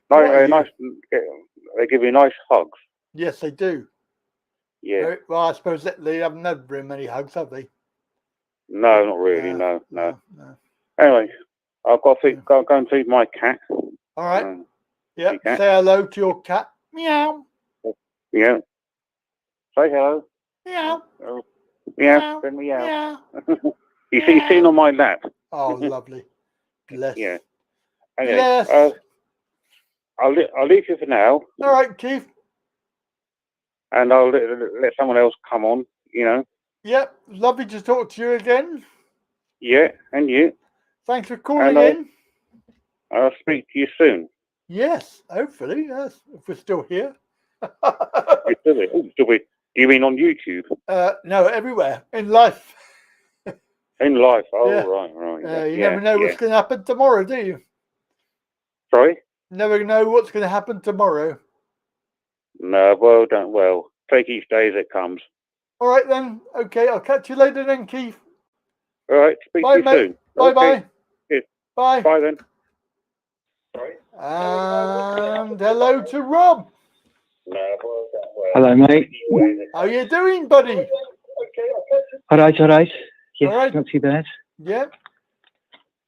Nice. They give you nice hugs. Yes, they do. Yeah. Well, I suppose they haven't had very many hugs, have they? No, not really. No. Anyway, I've got to go and feed my cat. All right. Yeah. Say hello to your cat. Meow. Yeah. Say hello. Meow. Yeah. Meow. He's sitting on my lap. Oh, lovely. Bless. Yeah. Anyway, bless. I'll leave you for now. All right, Keith. And I'll let someone else come on. Yep. Lovely to talk to you again. Yeah, and you. Thanks for calling in. I'll speak to you soon. Yes, hopefully. Yes, if we're still here. You're still here. Oh, still here. You mean on YouTube? No, everywhere in life. In life. Oh, yeah. Right. You never know what's going to happen tomorrow, do you? Sorry? Never know what's going to happen tomorrow. No, well, take each day as it comes. All right then. Okay, I'll catch you later then, Keith. All right, speak to you soon. Bye. Cheers. Bye. Bye then. Sorry. And hello to Rob. Hello, mate. How you doing, buddy? All right. Yes, all right. Not too bad. Yeah.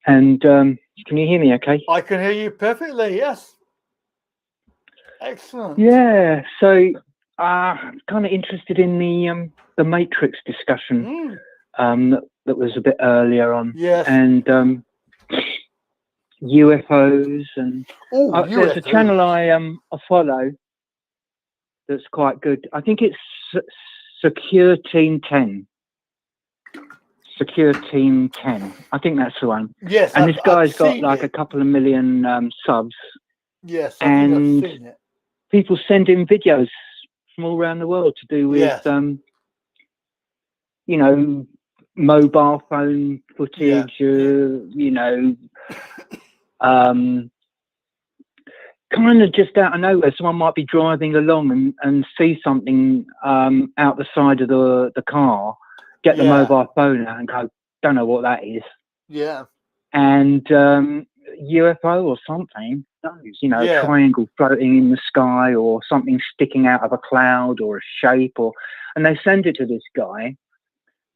And can you hear me okay? I can hear you perfectly, yes. Excellent. Yeah, so kind of interested in the Matrix discussion that was a bit earlier on. Yes. And UFOs and there's a channel I follow that's quite good. I think it's Secure Team 10. Secure Team 10. I think that's the one. Yes. And this guy's got like a couple of million subs. Yes, and I've seen it. People send in videos from all around the world to do with, mobile phone footage, kind of just out of nowhere. Someone might be driving along and see something out the side of the car, get the mobile phone out and go, don't know what that is. Yeah. And UFO or something, a triangle floating in the sky or something sticking out of a cloud or a shape, and they send it to this guy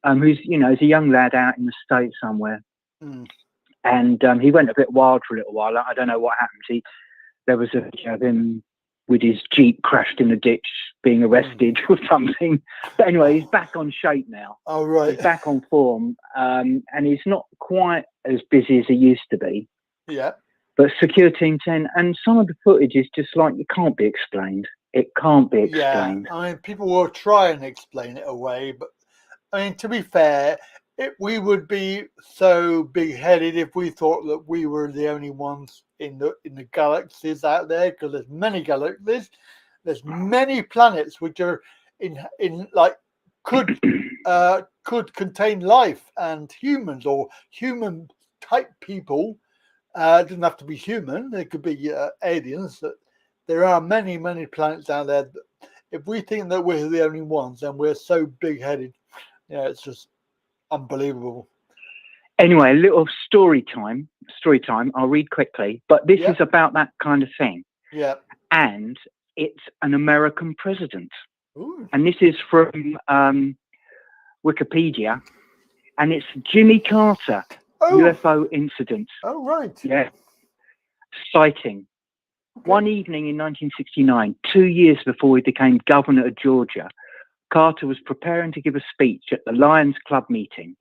who's is a young lad out in the States somewhere. And he went a bit wild for a little while. I don't know what happened. There was a picture of him with his Jeep crashed in a ditch being arrested or something. But anyway, he's back on shape now. Oh, right. He's back on form. And he's not quite as busy as he used to be. Yeah. But Secure Team 10, and some of the footage is just like, it can't be explained. It can't be explained. Yeah, I mean, people will try and explain it away, but I mean, to be fair, we would be so big-headed if we thought that we were the only ones in the galaxies out there, because there's many galaxies, there's many planets which are in like could contain life and humans or human type people. It doesn't have to be human. They could be aliens. There are many planets out there. If we think that we're the only ones, then we're so big-headed. It's just unbelievable. Anyway, a little story time. I'll read quickly, but this is about that kind of thing. Yeah. And it's an American president. Ooh. And this is from Wikipedia, and it's Jimmy Carter UFO incident. Oh, right. Yeah. Sighting. One evening in 1969, 2 years before he became governor of Georgia, Carter was preparing to give a speech at the Lions Club meeting.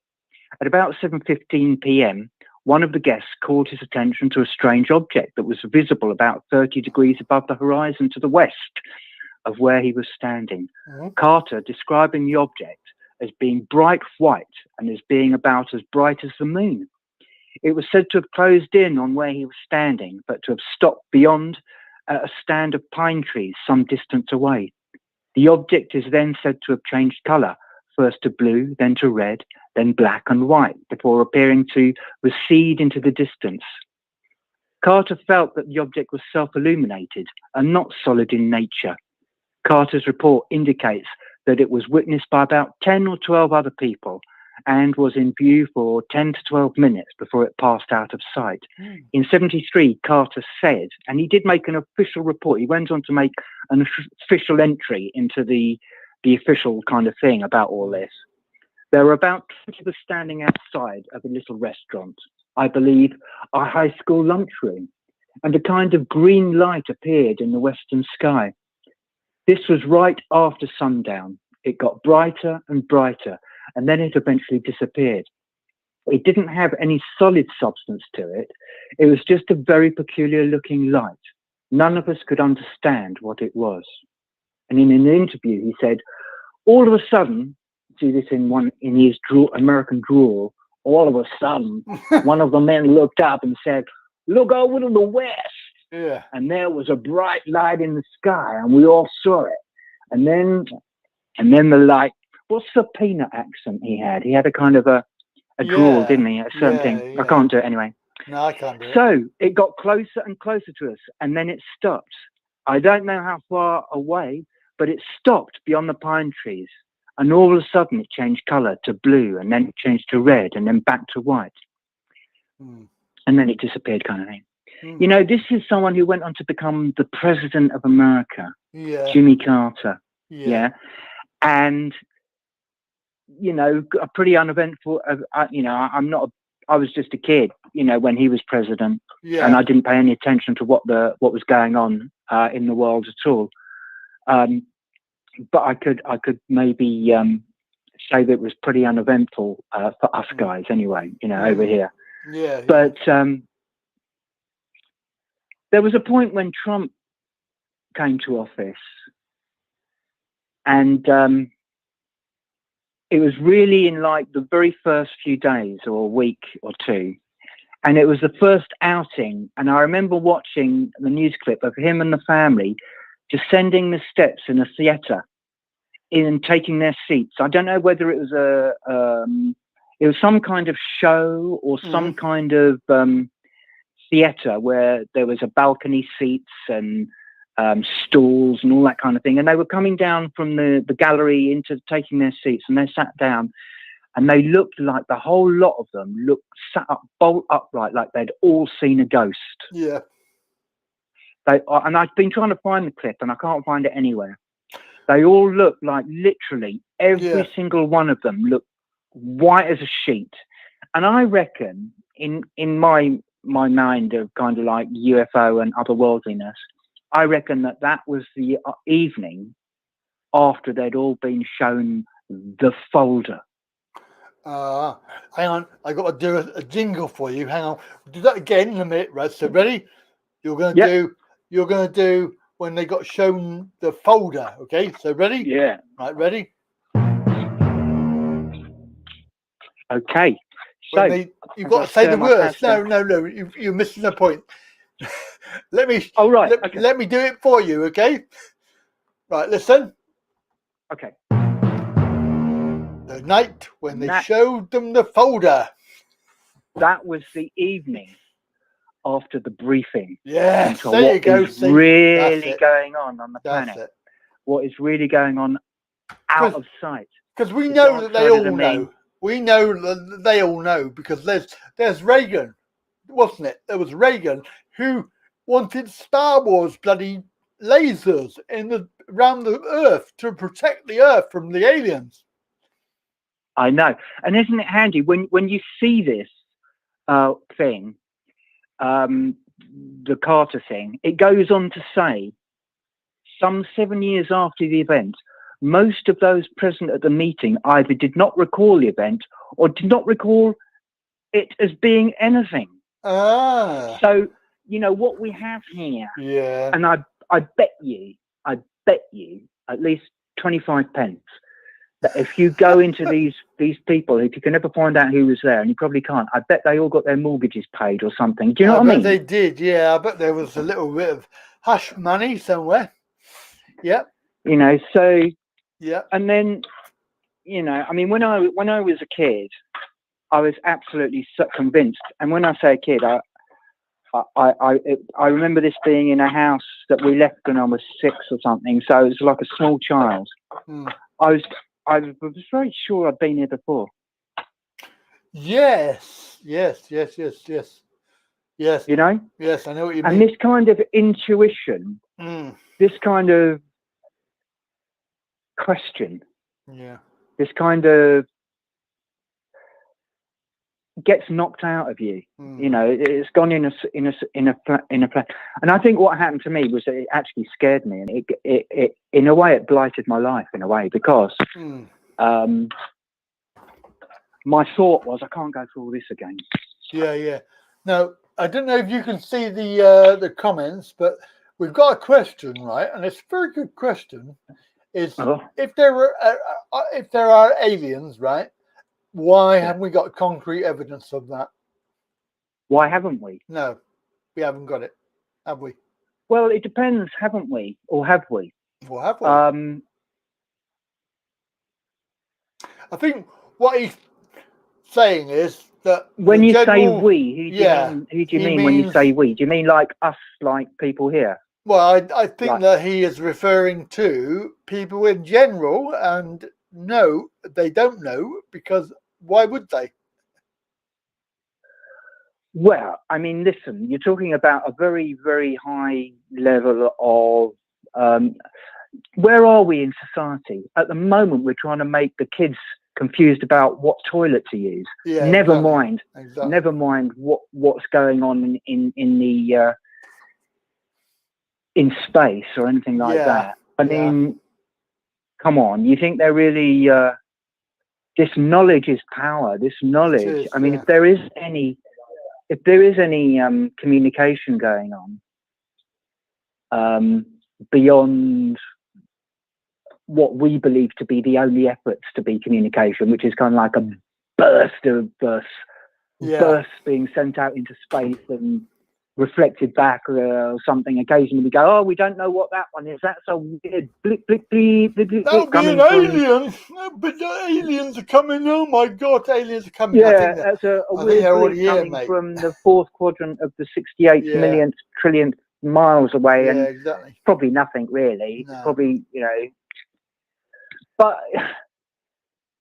At about 7:15 p.m., one of the guests called his attention to a strange object that was visible about 30 degrees above the horizon to the west of where he was standing. Carter describing the object as being bright white and as being about as bright as the moon. It was said to have closed in on where he was standing, but to have stopped beyond a stand of pine trees some distance away. The object is then said to have changed colour, first to blue, then to red, then black and white, before appearing to recede into the distance. Carter felt that the object was self-illuminated and not solid in nature. Carter's report indicates that it was witnessed by about 10 or 12 other people and was in view for 10 to 12 minutes before it passed out of sight. In 73, Carter said, and he did make an official report, he went on to make an official entry into the official kind of thing about all this. There were about 20 of us standing outside of a little restaurant, I believe a high school lunchroom, and a kind of green light appeared in the western sky. This was right after sundown. It got brighter and brighter, and then it eventually disappeared. It didn't have any solid substance to it. It was just a very peculiar looking light. None of us could understand what it was. And in an interview, he said, all of a sudden, see this in his American drawl, all of a sudden, one of the men looked up and said, look over to the west. Yeah. And there was a bright light in the sky, and we all saw it. And then the light, what's the peanut accent he had? He had a kind of a drawl, didn't he? A certain thing. I can't do it anyway. No, I can't do it. So it got closer and closer to us, and then it stopped. I don't know how far away, but it stopped beyond the pine trees. And all of a sudden it changed colour to blue, and then it changed to red, and then back to white. And then it disappeared, kind of thing. You know, this is someone who went on to become the president of America, Jimmy Carter. Yeah. And, you know, a pretty uneventful, you know, I was just a kid, you know, when he was president, and I didn't pay any attention to what was going on in the world at all. But I could maybe say that it was pretty uneventful for us guys anyway, you know, over here. But there was a point when Trump came to office, and it was really in like the very first few days or a week or two. And it was the first outing. And I remember watching the news clip of him and the family descending the steps in a theatre and taking their seats. I don't know whether it was it was some kind of show or some kind of theatre where there was a balcony seats and stalls and all that kind of thing. And they were coming down from the gallery into taking their seats, and they sat down, and they looked like, the whole lot of them sat up bolt upright, like they'd all seen a ghost. Yeah. And I've been trying to find the clip, and I can't find it anywhere. They all looked like, literally every single one of them looked white as a sheet. And I reckon in my mind of kind of like UFO and otherworldliness, I reckon that was the evening after they'd all been shown the folder. Hang on, I got to do a jingle for you. Hang on, we'll do that again in a minute, right? So ready? You're going to do when they got shown the folder. Okay, so ready? Yeah. Right, ready? Okay. So you've got to say the words. No, you're missing the point. Let me. Oh right. Let me do it for you. Okay. Right. Listen. Okay. The night when they showed them the folder. That was the evening after the briefing. Yeah. There you go. Really going on the planet. What is really going on out of sight? Because we know that they all know. We know that they all know, because there's Reagan, wasn't it? There was Reagan who wanted Star Wars bloody lasers around the Earth to protect the Earth from the aliens. I know, and isn't it handy when you see this thing? the Carter thing, it goes on to say, some 7 years after the event, most of those present at the meeting either did not recall the event or did not recall it as being anything. So, you know, what we have here, and I bet you at least 25 pence that if you go into these people, if you can ever find out who was there, and you probably can't, I bet they all got their mortgages paid or something. Do you know what I mean? They did, yeah. I bet there was a little bit of hush money somewhere. Yep. You know, so yeah. And then, you know, I mean, when I was a kid, I was absolutely so convinced. And when I say a kid, I remember this being in a house that we left when I was 6 or something. So it was like a small child. I was very sure I'd been here before. Yes. Yes. You know? Yes, I know what you mean. And this kind of intuition, this kind of question, this kind of gets knocked out of you. You know, it's gone in a plan. And I think what happened to me was that it actually scared me, and it in a way it blighted my life in a way, because my thought was, I can't go through all this again. Yeah. Now, I don't know if you can see the comments, but we've got a question, right? And it's a very good question. Is if there are aliens, right? Why haven't we got concrete evidence of that? Why haven't we? No, we haven't got it, have we? Well, it depends, haven't we? Or have we? Or have we? I think what he's saying is that when you say we, who do you mean when you say we? Do you mean like us, like people here? Well, I think that he is referring to people in general, and no, they don't know, because why would they? Well, I mean, listen, you're talking about a very, very high level of where are we in society? At the moment, we're trying to make the kids confused about what toilet to use. Yeah, never mind what's going on in the in space or anything like that. I mean, come on, you think they're really this knowledge is power. This knowledge. I mean, if there is any communication going on beyond what we believe to be the only efforts to be communication, which is kind of like a bursts being sent out into space and reflected back or something. Occasionally we go, oh, we don't know what that one is. That's a weird blip, blip, blip, blip, blip. That'll be an alien. But the aliens are coming. Oh my God, aliens are coming. Yeah, that's a weird blip coming from the fourth quadrant of the 68 millionth trillionth miles away. And exactly. Probably nothing really. No. Probably, you know. But,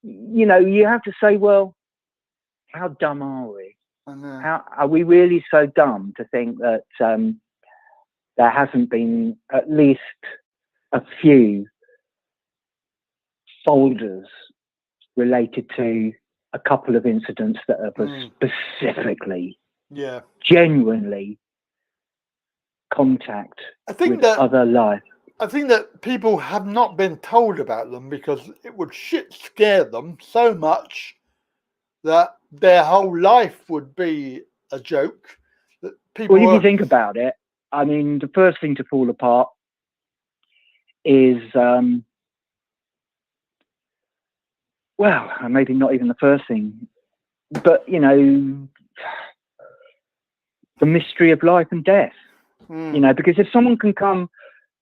you know, you have to say, well, how dumb are we? How are we really so dumb to think that there hasn't been at least a few folders related to a couple of incidents that are specifically, genuinely contact with other life? I think that people have not been told about them because it would scare them so much that their whole life would be a joke. That people if you think about it, I mean, the first thing to fall apart is, well, maybe not even the first thing, but, you know, the mystery of life and death. You know, because if someone can come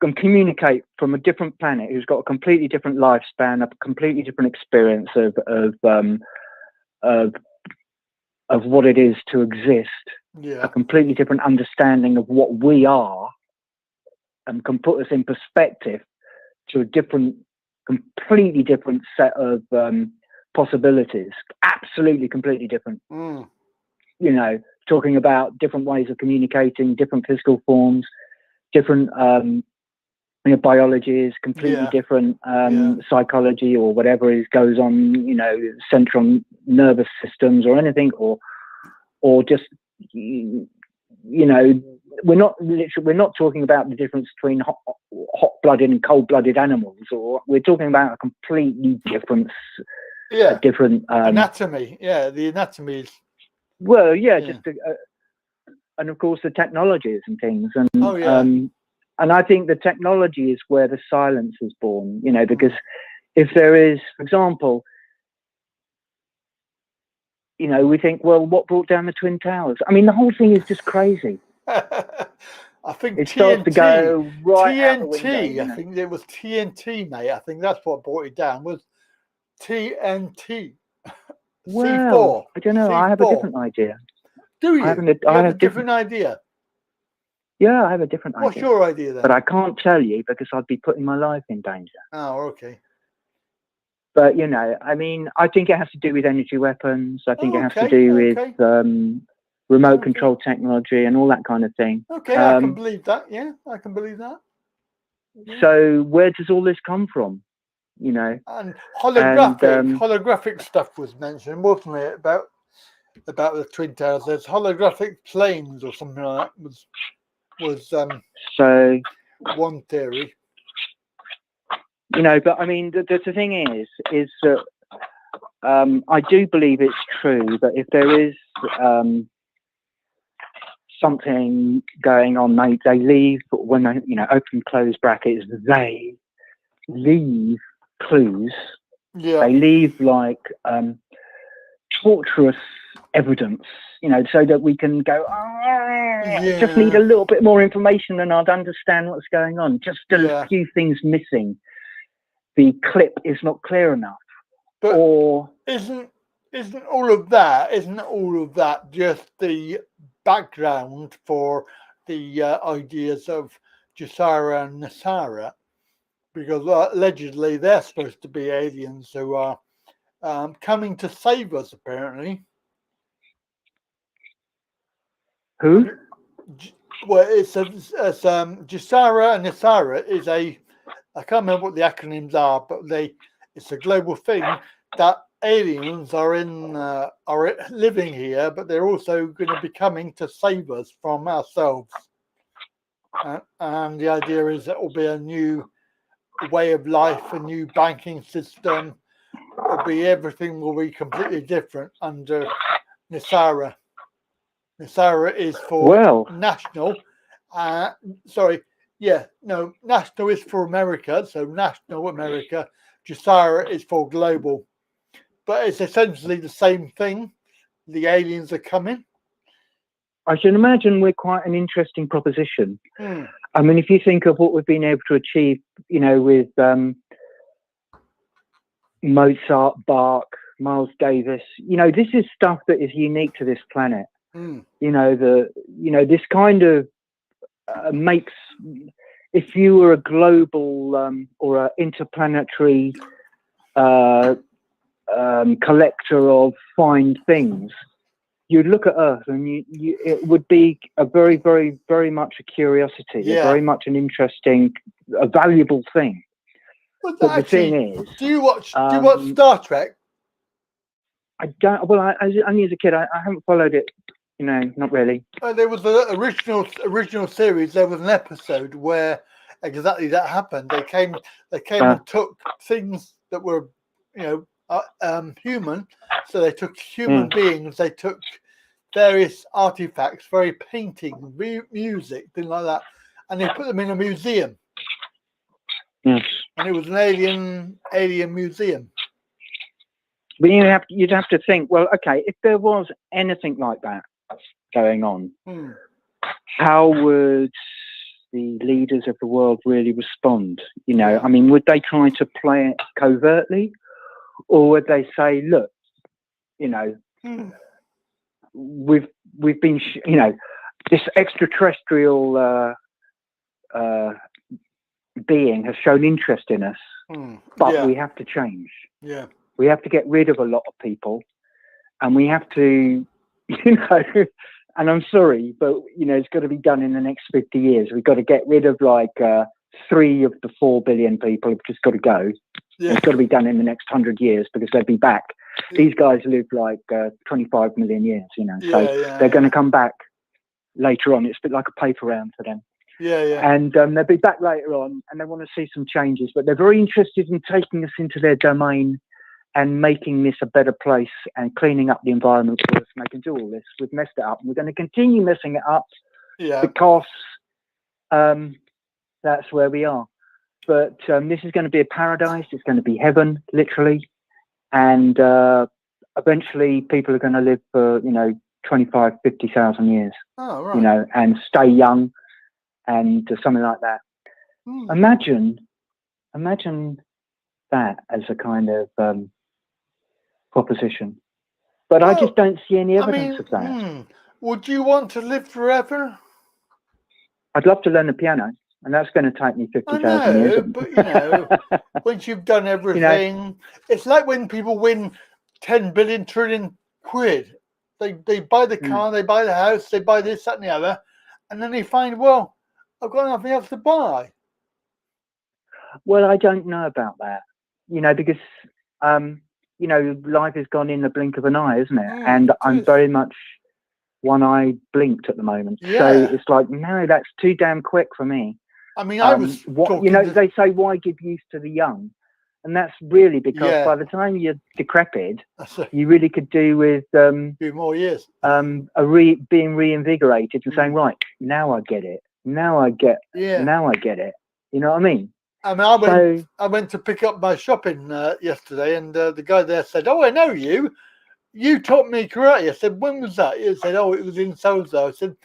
and communicate from a different planet who's got a completely different lifespan, a completely different experience of what it is to exist, a completely different understanding of what we are, and can put us in perspective to a completely different set of possibilities, absolutely completely different. You know, talking about different ways of communicating, different physical forms, different biologies, completely different psychology or whatever goes on, you know, central nervous systems or anything, or just, you know, we're not talking about the difference between hot-blooded and cold-blooded animals, or we're talking about a completely different anatomy. Yeah, the anatomy is. Well, and of course the technologies and things, and and I think the technology is where the silence is born. You know, because if there is, for example, you know, we think, well, what brought down the Twin Towers? I mean, the whole thing is just crazy. I think it starts to go right out the window. I think it was TNT, mate. I think that's what brought it down. Was TNT? Well, C4. I don't know. C4. I have a different idea. Do you? I have a different idea. Yeah, I have a different idea. What's your idea then? But I can't tell you because I'd be putting my life in danger. Oh, okay. But, you know, I mean, I think it has to do with energy weapons. I think it has to do with remote control technology and all that kind of thing. Okay, I can believe that. Yeah, I can believe that. Yeah. So where does all this come from? You know? And holographic stuff was mentioned, wasn't it? About the Twin Towers. There's holographic planes or something like that was so one theory. You know, but I mean, the thing is that I do believe it's true that if there is something going on, they leave, when they, you know, open close brackets, they leave clues. Yeah. They leave like torturous evidence, you know, so that we can go, just need a little bit more information and I'd understand what's going on. Just a few things missing. The clip is not clear enough. But or isn't all of that just the background for the ideas of Jasara and Nasara? Because allegedly they're supposed to be aliens who are coming to save us, apparently. Who? Well, it's Jasara and Nasara is I can't remember what the acronyms are, but it's a global thing that aliens are living here, but they're also going to be coming to save us from ourselves. And the idea is that it will be a new way of life, a new banking system. Everything will be completely different under Nasara. Nasara is for national. National is for America, so national America. Jasara is for global. But it's essentially the same thing. The aliens are coming. I can imagine we're quite an interesting proposition. Mm. I mean, if you think of what we've been able to achieve, you know, with Mozart, Bach, Miles Davis, you know, this is stuff that is unique to this planet. Mm. You know, this kind of makes, if you were a global or an interplanetary collector of fine things, you'd look at Earth and it would be a very, very, very much a curiosity, very much an interesting, a valuable thing. But the thing is, do you watch Star Trek? I don't. Well, only as a kid, I haven't followed it. You know, not really. There was an original series. There was an episode where exactly that happened. They came and took things that were, you know, human. So they took human beings. They took various artifacts, very painting, music, things like that, and they put them in a museum. Yes. And it was an alien museum. But you'd have to think, well, okay, if there was anything like that going on, how would the leaders of the world really respond? You know, I mean, would they try to play it covertly, or would they say, look, you know, we've been, you know, this extraterrestrial being has shown interest in us, but we have to change. Yeah. We have to get rid of a lot of people, and we have to, you know, and I'm sorry, but, you know, it's got to be done in the next 50 years. We've got to get rid of like 3 of the 4 billion people have just got to go. Yeah. It's got to be done in the next 100 years because they'll be back. These guys live like 25 million years, you know, so they're going to come back. later on. It's a bit like a paper round for them. Yeah, yeah. And they'll be back later on, and they want to see some changes. But they're very interested in taking us into their domain and making this a better place and cleaning up the environment for us. And they can do all this. We've messed it up, and we're going to continue messing it up because that's where we are. But this is going to be a paradise. It's going to be heaven, literally. And eventually people are going to live for, 25, 50,000 years, and stay young and something like that. Imagine that as a kind of proposition. But I just don't see any evidence of that. Would you want to live forever? I'd love to learn the piano, and that's going to take me 50,000 years. But, once you've done everything, it's like when people win 10 billion trillion quid. They buy the car, they buy the house, they buy this, that, and the other, and then they find, well, I've got nothing else to buy. Well, I don't know about that, because, life has gone in the blink of an eye, isn't it? And I'm very much one eye blinked at the moment. So it's like, no, that's too damn quick for me. I mean, I was they say, why give youth to the young? And that's really because by the time you're decrepit, you really could do with a few more years. Being reinvigorated and saying, right, now I get it. Now I get it. You know what I mean? I mean, I went to pick up my shopping yesterday, and the guy there said, "Oh, I know you. You taught me karate." I said, "When was that?" He said, "Oh, it was in so-and-so." I said,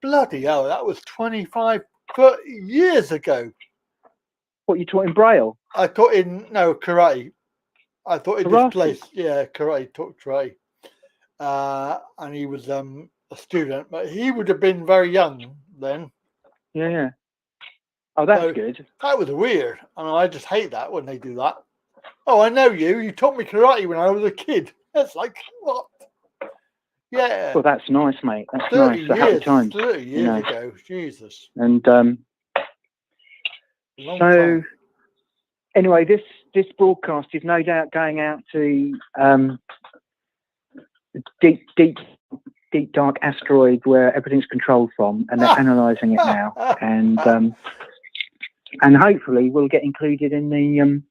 "Bloody hell, that was 25, 30 years ago." What, you taught in Braille? I taught in karate. I taught in this place. Yeah, karate. Taught karate. And he was a student, but he would have been very young then. Yeah. Oh, that's good. That was weird. I mean, I just hate that when they do that. Oh, I know you. You taught me karate when I was a kid. That's like, what? Yeah. Well, that's nice, mate. That's nice. A happy time. 30 years ago. Jesus. And so, anyway, this broadcast is no doubt going out to deep dark asteroid where everything's controlled from, and they're analysing it now, and hopefully we'll get included in the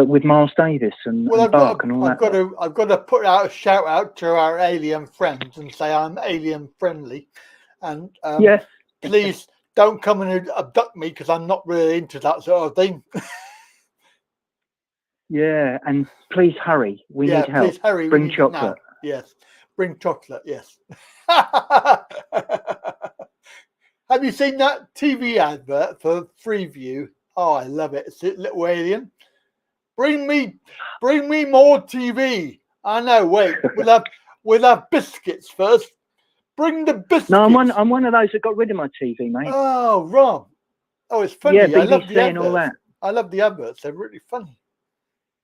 with Miles Davis and Bark and all that. I've got to put out a shout out to our alien friends and say I'm alien friendly, and please don't come and abduct me because I'm not really into that sort of thing. Yeah, and please hurry. We need help. Please hurry. Bring chocolate. Yes, bring chocolate. Yes. Have you seen that TV advert for Freeview? Oh, I love it. It's a little alien. Bring me more TV. I know. Wait, we'll have biscuits first. Bring the biscuits. No, I'm one of those that got rid of my TV, mate. Oh, Rob. Oh, it's funny. Yeah, I love BBC the and all that. I love the adverts. They're really funny.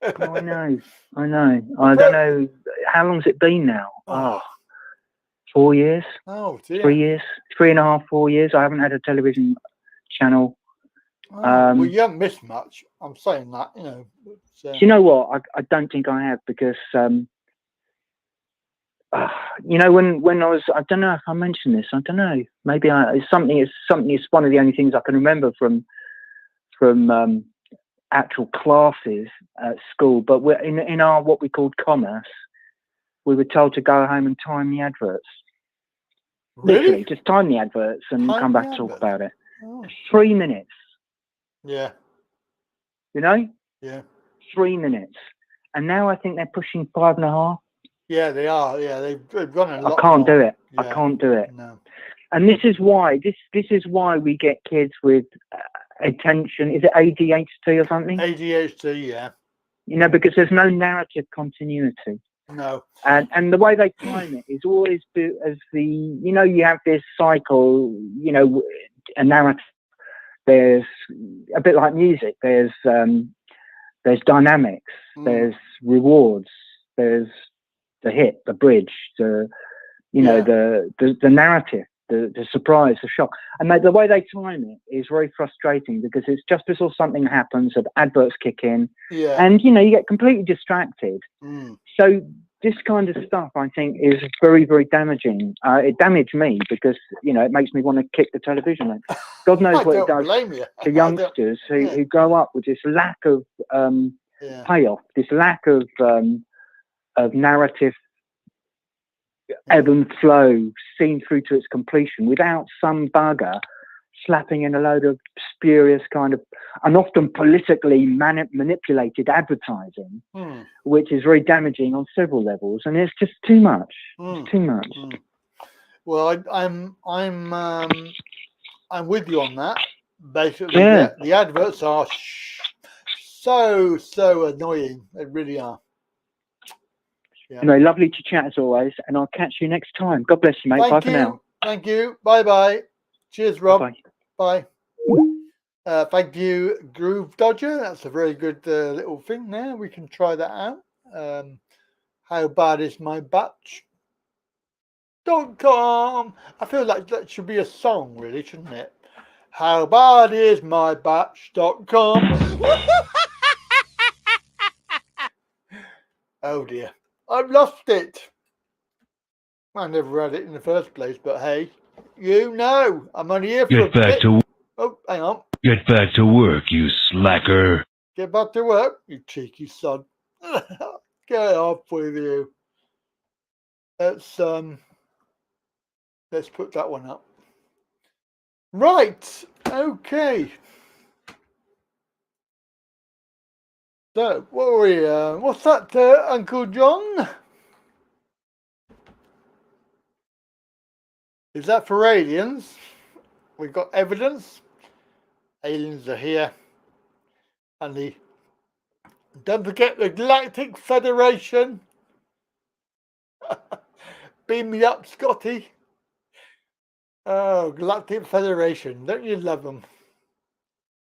Oh, I know. I don't know. How long's it been now? 4 years. Oh, dear. 3 years. 3.5, 4 years. I haven't had a television channel. Well, you haven't missed much. I'm saying that, Do you know what? I don't think I have because, when I was, I don't know if I mentioned this. I don't know. Maybe it's something. It's one of the only things I can remember from actual classes at school. But we're in our what we called commerce. We were told to go home and time the adverts. Really? Literally, just time the adverts and come back to talk about it. 3 minutes. Yeah. Yeah. 3 minutes. And now I think they're pushing 5.5. Yeah, they are. Yeah, they've gone a lot. I can't more. do it. Yeah. I can't do it. No. And this is why we get kids with attention. Is it ADHD or something? ADHD, yeah. Because there's no narrative continuity. No. And the way they time it is always as you have this cycle, a narrative. There's a bit like music. There's dynamics. There's rewards. There's the hit, the bridge, the narrative, the surprise, the shock. And the way they time it is very frustrating because it's just before something happens, that adverts kick in, and you get completely distracted. So this kind of stuff, I think, is very, very damaging. It damaged me because, you know, it makes me want to kick the television. God knows what it does to youngsters who grow up with this lack of payoff, this lack of narrative ebb and flow seen through to its completion without some bugger slapping in a load of spurious kind of and often politically manipulated advertising, which is very damaging on several levels, and it's just too much. It's too much. Well, I'm with you on that. Basically, the adverts are so annoying. They really are. Yeah. Anyway, lovely to chat as always, and I'll catch you next time. God bless you, mate. Bye for now. Thank you. Bye. Cheers, Rob. Bye. Thank you, Groove Dodger. That's a very good little thing there. We can try that out. How bad is my batch.com? I feel like that should be a song, really, shouldn't it? How bad is my batch.com? Oh dear. I've lost it. I never had it in the first place, but hey, you know, I'm only here for Get back to Oh, hang on. Get back to work, you slacker. Get back to work, you cheeky son. Get off with you. Let's put that one up. Right. Okay. So, what are we? What's that, Uncle John? Is that for aliens? We've got evidence. Aliens are here. And don't forget the Galactic Federation. Beam me up, Scotty. Oh, Galactic Federation. Don't you love them?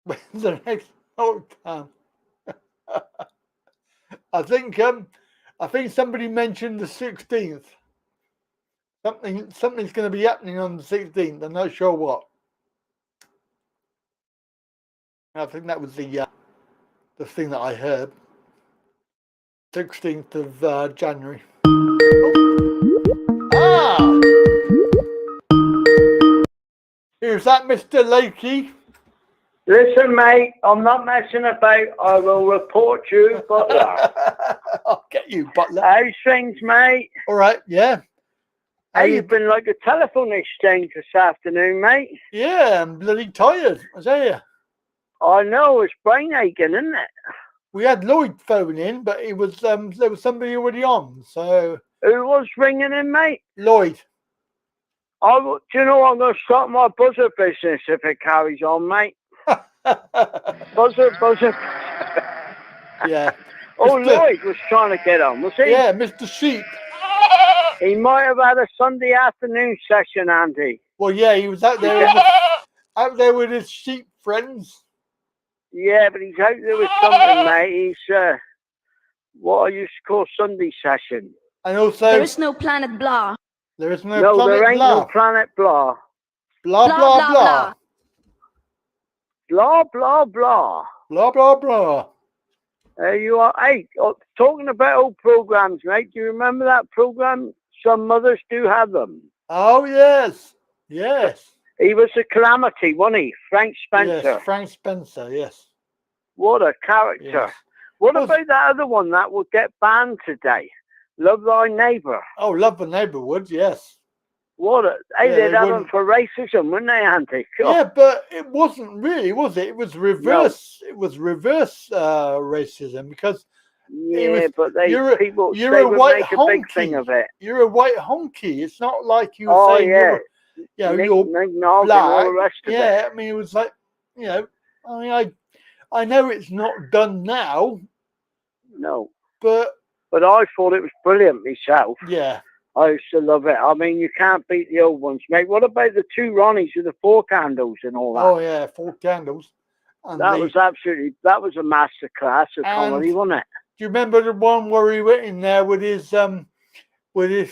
When's the next time? I think somebody mentioned the 16th. Something's going to be happening on the 16th. I'm not sure what. I think that was the thing that I heard. 16th of January. Ah! Is that Mr. Lakey? Listen, mate, I'm not messing about. I will report you, Butler. I'll get you, Butler. How's things, mate? All right, yeah. How you been like a telephone exchange this afternoon, mate? Yeah, I'm bloody tired, I tell you. I know, it's brain aching, isn't it? We had Lloyd phone in, but it was there was somebody already on, so... Who was ringing in, mate? Lloyd. Do you know I'm going to start my buzzer business if it carries on, mate? Buzzer. Yeah. Oh, Lloyd was trying to get on, was he? Yeah, Mr. Sheep. He might have had a Sunday afternoon session, Andy. Well, yeah, he was out there with his sheep friends. Yeah, but he's out there with something, mate. He's what I used to call Sunday session. And also, there is no planet blah. There is no, no, planet there ain't blah. no planet blah. Blah blah blah. Blah blah blah. Blah blah blah. There you are. Hey, talking about old programs, mate. Do you remember that program? Some mothers do have them. Oh yes, yes. He was a calamity, wasn't he? Frank Spencer. Yes, Frank Spencer. Yes. What a character. Yes. What about that other one that will get banned today? Love Thy Neighbour. Oh, Love the Neighbourwood, yes. They'd have them for racism, wouldn't they, Auntie? Yeah, but it wasn't really, was it? It was reverse. No. It was reverse racism because. But you're a white make honky. A big thing of it. You're a white honky. It's not like you were saying you're black. All the rest of I mean, it was like, I know it's not done now. No. But I thought it was brilliant myself. Yeah. I used to love it. I mean, you can't beat the old ones, mate. What about the two Ronnies with the 4 candles and all that? Oh, yeah, 4 candles. And that was a masterclass of comedy, wasn't it? Do you remember the one where he went in there with his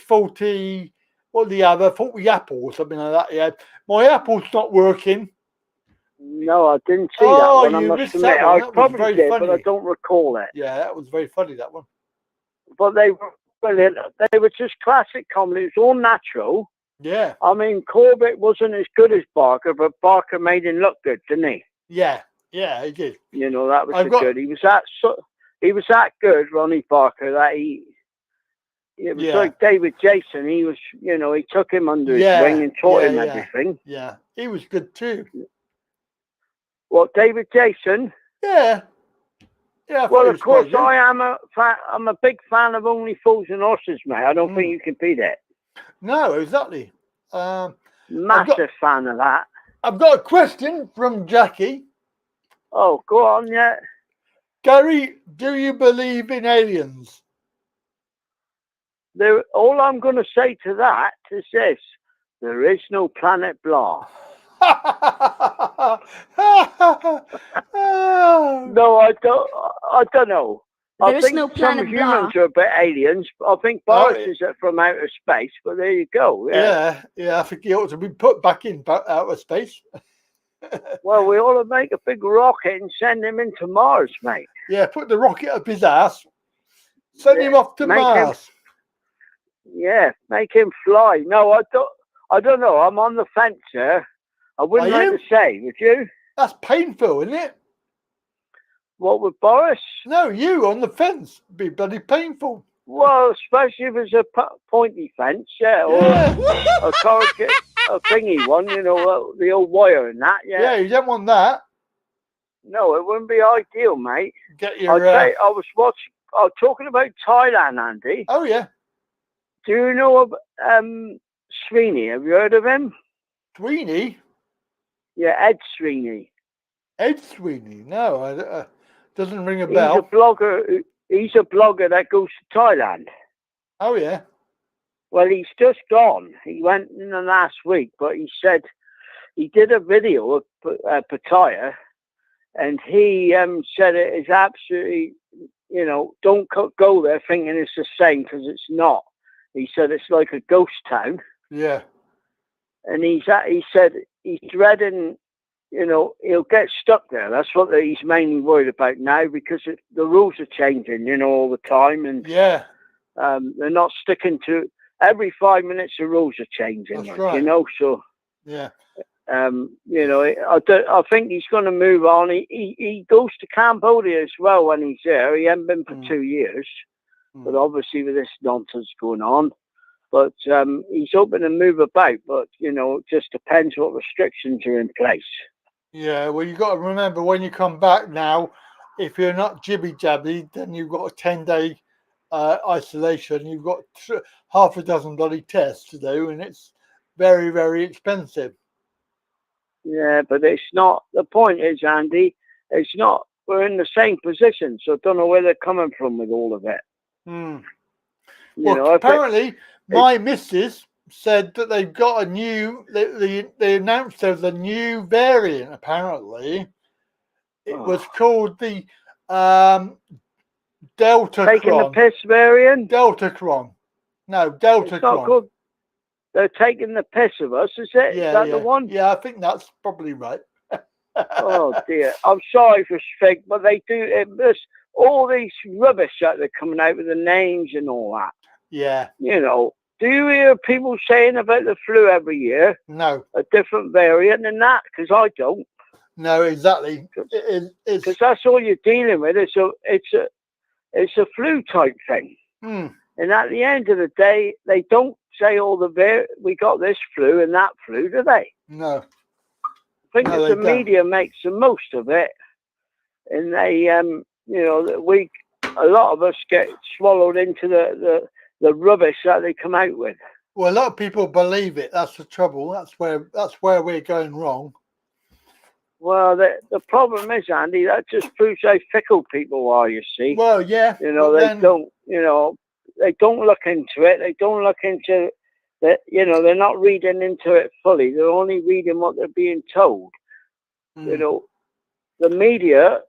40, what do you have, a 40 apple or something like that? Yeah, my apple's not working. No, I didn't see that one. I must admit, I probably did, funny. but I don't recall it. Yeah, that was very funny, that one. But they were brilliant. They were just classic comedy. It was all natural. Yeah. I mean, Corbett wasn't as good as Barker, but Barker made him look good, didn't he? Yeah. Yeah, he did. You know, that was good. He was that good, Ronnie Barker, that it was like David Jason. He was, you know, he took him under his wing and taught him everything. Yeah, he was good too. What, David Jason? Yeah. Yeah. Well, of course, I'm a big fan of Only Fools and Horses, mate. I don't think you can beat it. No, exactly. Massive fan of that. I've got a question from Jackie. Oh, go on, yeah. Gary, do you believe in aliens? All I'm going to say to that is this: there is no planet blah. No, I don't know. I think no planet some humans are a bit aliens. I think Boris is from outer space, but there you go. Yeah, I think he ought to be put back in outer space. Well, we ought to make a big rocket and send him into Mars, mate. Yeah, put the rocket up his ass. Send him off to Mars. Make him fly. No, I don't know. I'm on the fence here. I wouldn't like to say, would you? That's painful, isn't it? What, with Boris? No, you on the fence. It'd be bloody painful. Well, especially if it's a pointy fence, or a corrugate, a thingy one, you know, the old wire and that, Yeah, you don't want that. No, it wouldn't be ideal, mate. Get your... I was talking about Thailand, Andy. Oh, yeah. Do you know of Sweeney? Have you heard of him? Sweeney? Yeah, Ed Sweeney. Ed Sweeney? No, doesn't ring a bell. He's a blogger that goes to Thailand. Oh, yeah. Well, he's just gone. He went in the last week, but he said he did a video of Pattaya, and he said it is absolutely, you know, don't go there thinking it's the same, because it's not. He said it's like a ghost town. Yeah. And he said he's dreading, you know, he'll get stuck there. That's what he's mainly worried about now, because the rules are changing, you know, all the time. And they're not sticking to every 5 minutes. The rules are changing, That's right. You know. So yeah, you know, I think he's going to move on. He goes to Cambodia as well when he's there. He hasn't been for 2 years, but obviously with this nonsense going on. But he's hoping to move about. But you know, it just depends what restrictions are in place. Yeah, well, you've got to remember when you come back now, if you're not jibby-jabby, then you've got a 10-day isolation. You've got half a dozen bloody tests to do, and it's very, very expensive. Yeah, but it's not. The point is, Andy, it's not. We're in the same position, so I don't know where they're coming from with all of it. Well, apparently, my missus said that they've got a new, they announced there's a new variant, apparently. It was called the Deltacron. Taking the piss variant? Deltacron. No, Deltacron. It's not good. They're taking the piss of us, is it? Yeah, is that the one? Yeah, I think that's probably right. Oh, dear. I'm sorry for Fig, but they do, there's all these rubbish that they're coming out with the names and all that. Yeah. You know, do you hear people saying about the flu every year? No. A different variant than that? Because I don't. No, exactly. Because that's all you're dealing with. It's a flu type thing. And at the end of the day, they don't say we got this flu and that flu, do they? No. I think that the media makes the most of it, and they, you know, a lot of us get swallowed into the rubbish that they come out with. Well, a lot of people believe it. That's the trouble. That's where we're going wrong. Well, the problem is, Andy, that just proves how fickle people are. You see. Well, yeah. You know, they don't. You know, they don't look into it. They don't look into that. You know, they're not reading into it fully. They're only reading what they're being told. You know, the media,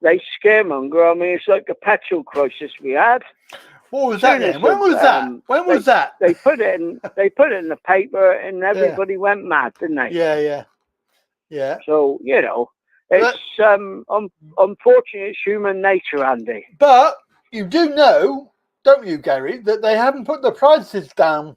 they scaremonger. I mean, it's like the petrol crisis we had. What was that then? When was that? When was that? They put it in the paper, and everybody went mad, didn't they? Yeah. Yeah. So, you know, it's unfortunately it's human nature, Andy. But you do know don't you, Gary, that they haven't put the prices down?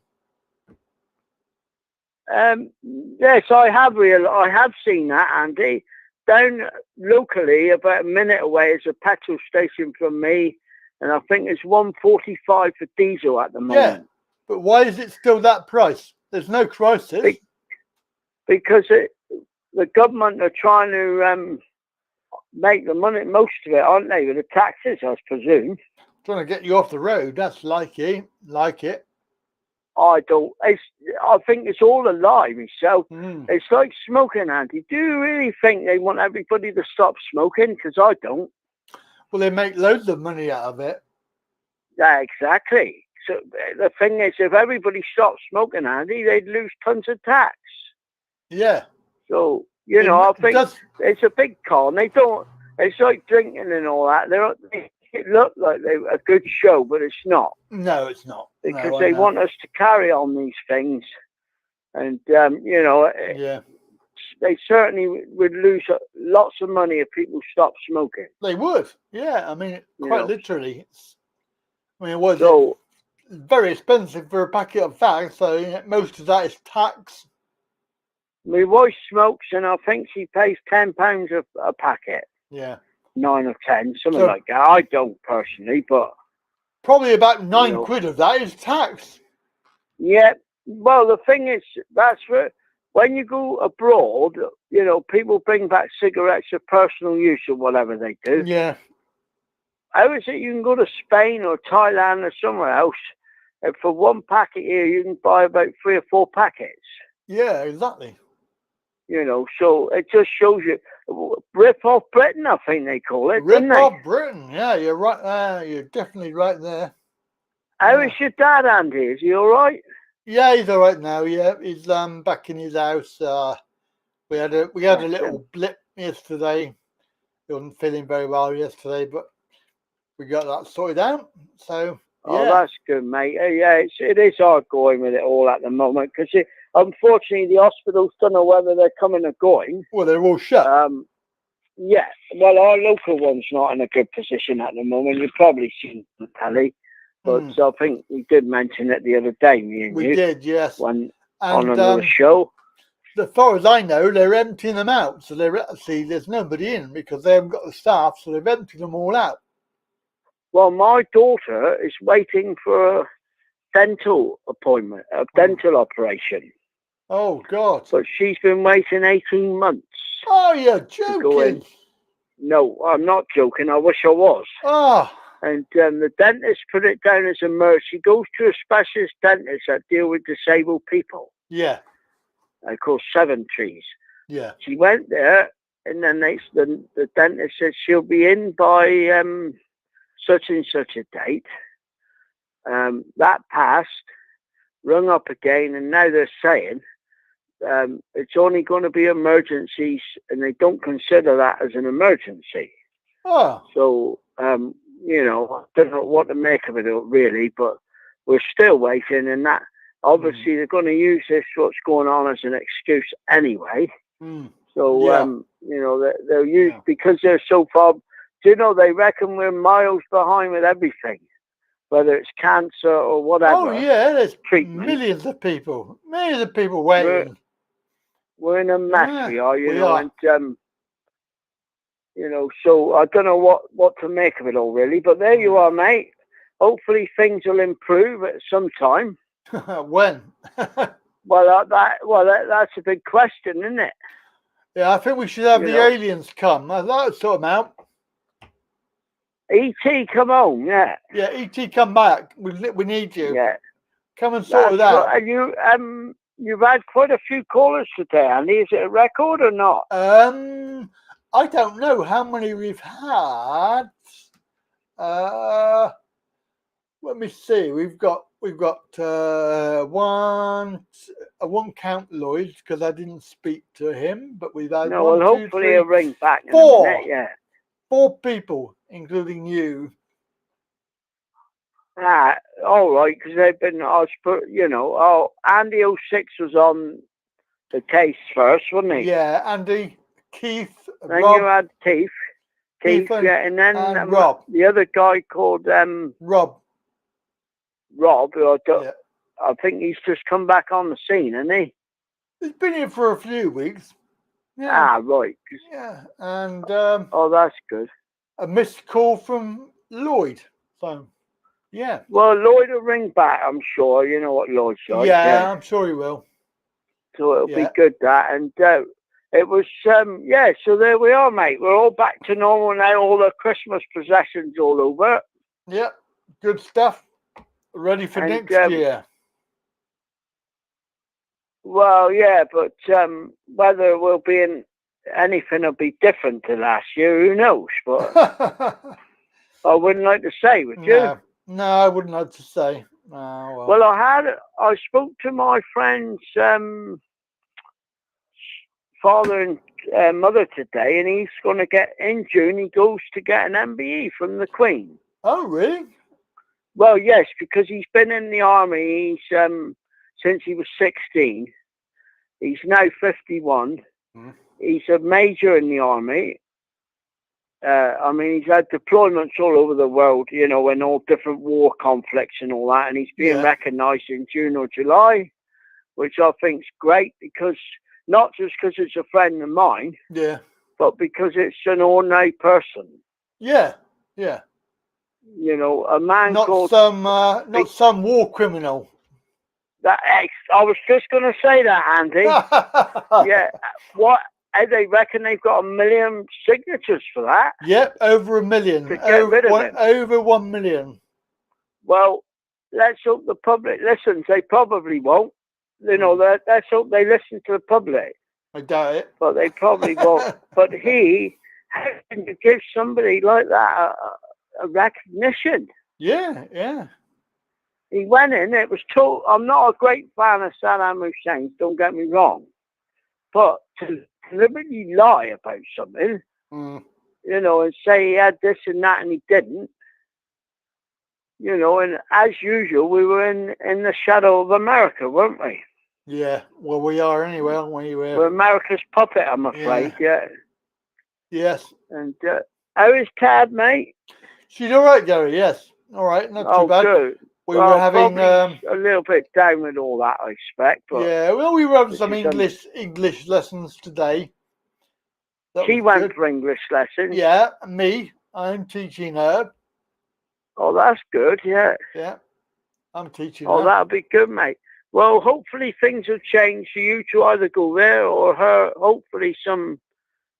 Yes, I have seen that, Andy. Down locally, about a minute away, is a petrol station from me, and I think it's $1.45 for diesel at the moment. Yeah, but why is it still that price? There's no crisis. Because the government are trying to make the money, most of it, aren't they, with the taxes, I presume. Trying to get you off the road. That's like it. I think it's all a lie myself. It's like smoking, Andy. Do you really think they want everybody to stop smoking? Because I don't. Well, they make loads of money out of it. Yeah, exactly. So the thing is, if everybody stopped smoking, Andy, they'd lose tons of tax. Yeah. So, you know, I think it's a big con. They don't, it's like drinking and all that. It look like they're a good show, but it's not. No, it's not. Because they want us to carry on these things. And, you know, they certainly would lose lots of money if people stopped smoking. They would. Yeah, I mean, quite literally. I mean, it's very expensive for a packet of fags, so most of that is tax. My wife smokes, and I think she pays £10 a packet. Yeah. 9 or 10, something like that. I don't personally, but probably about 9 quid of that is tax. Yeah. Well, the thing is, that's when you go abroad, you know, people bring back cigarettes for personal use or whatever they do. Yeah. How is it you can go to Spain or Thailand or somewhere else, and for one packet here you can buy about 3 or 4 packets? Yeah, exactly. You know, so it just shows you rip off Britain, I think they call it. Rip off Britain, yeah, you're right there. You're definitely right there. How is your dad, Andy? Is he all right? Yeah, he's all right now. Yeah, he's back in his house. We had a little blip yesterday. He wasn't feeling very well yesterday, but we got that sorted out. So oh, that's good, mate. Yeah, it is hard going with it all at the moment because unfortunately the hospitals don't know whether they're coming or going. Well, they're all shut. Yeah. Well, our local one's not in a good position at the moment. You've probably seen the telly. But I think we did mention it the other day, me and you. We did, yes. On another show. As far as I know, they're emptying them out. So there's nobody in because they haven't got the staff, so they've emptied them all out. Well, my daughter is waiting for a dental appointment, a dental operation. Oh, God. But she's been waiting 18 months. Oh, you're joking. No, I'm not joking. I wish I was. Oh. And the dentist put it down as a merge. She goes to a specialist dentist that deal with disabled people. Yeah. I call Seven Trees. Yeah. She went there, and then the dentist said she'll be in by such and such a date. That passed, rung up again, and now they're saying it's only going to be emergencies, and they don't consider that as an emergency. Oh. So, you know, I don't know what to make of it really, but we're still waiting, and that obviously they're going to use this what's going on as an excuse anyway. So you know, they'll use because they're so far. Do you know, they reckon we're miles behind with everything, whether it's cancer or whatever. Oh yeah, there's treatment. millions of people waiting. We're in a mess, we are, you know, are. and you know, so I don't know what to make of it all really, but there you are, mate. Hopefully things will improve at some time. When? Well, that's a big question, isn't it? Yeah, I think we should have the aliens come. I'd like to sort them out. E.T. come home, yeah. Yeah, E.T. come back. We need you. Yeah. Come and sort it out. And you've had quite a few callers today, Andy. Is it a record or not? I don't know how many we've had. Let me see. We've got one. I won't count Lloyd because I didn't speak to him, but we've had no. one, Well, two, hopefully three, he'll ring back. Four. In a minute, yeah. 4 people, including you. All right, because they've been. You know, Andy 06 was on the case first, wasn't he? Yeah, Andy, Keith, then Rob. you had Keith, and yeah, and then Rob. the other guy called Rob. Rob, I think he's just come back on the scene, hasn't he? He's been here for a few weeks. Yeah. Ah, right. Yeah, and oh, that's good. A missed call from Lloyd. So, yeah. Well, Lloyd will ring back, I'm sure. You know what Lloyd's like. Yeah, I'm sure he will. So it'll be good, that. And it was, so there we are, mate. We're all back to normal now. All the Christmas possessions all over. Yeah, good stuff. Ready for next year. Well, yeah, but whether it will be anything will be different to last year, who knows? But I wouldn't like to say, would you? No, I wouldn't like to say. Well, I spoke to my friend's father and mother today, and he's going to get, in June, he goes to get an MBE from the Queen. Oh, really? Well, yes, because he's been in the army. He's since he was 16. He's now 51. He's a major in the army. I mean, he's had deployments all over the world, you know, in all different war conflicts and all that. And he's being recognised in June or July, which I think's great, because not just because it's a friend of mine, but because it's an ordinary person. Yeah, yeah. You know, a man not called not some war criminal. I was just going to say that, Andy. Yeah. What? They reckon they've got 1 million signatures for that. Yep, over 1 million. To get rid of him. Over 1 million. Well, let's hope the public listens. They probably won't. You know, let's hope they listen to the public. I doubt it. But they probably won't. But how can you give somebody like that a recognition? Yeah, yeah. He went in, it was told, I'm not a great fan of Saddam Hussein, don't get me wrong. But to deliberately lie about something, you know, and say he had this and that and he didn't, you know, and as usual, we were in the shadow of America, weren't we? Yeah, well, we are anyway, aren't we? We're America's puppet, I'm afraid, yeah. Yes. And how is Tad, mate? She's all right, Gary, yes. All right, not too bad. Good. We were having a little bit down with all that, I expect. But yeah, well, we were having some English lessons today. She went for English lessons. Yeah, me. I'm teaching her. Oh, that's good. Yeah. Yeah, I'm teaching her. Oh, that'll be good, mate. Well, hopefully things will change for you to either go there or her. Hopefully something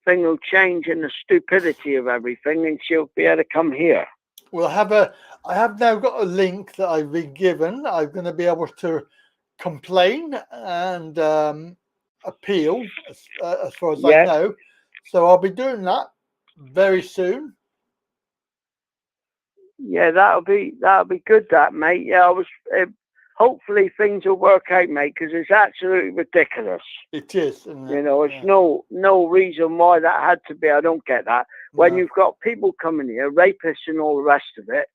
will change in the stupidity of everything, and she'll be able to come here. We'll have I have now got a link that I've been given. I'm going to be able to complain and appeal as far as I know. So I'll be doing that very soon. Yeah, that'll be good, that, mate. Yeah, I was. Hopefully things will work out, mate, because it's absolutely ridiculous. It is. Isn't it? You know, it's no reason why that had to be. I don't get that. When you've got people coming here, rapists and all the rest of it,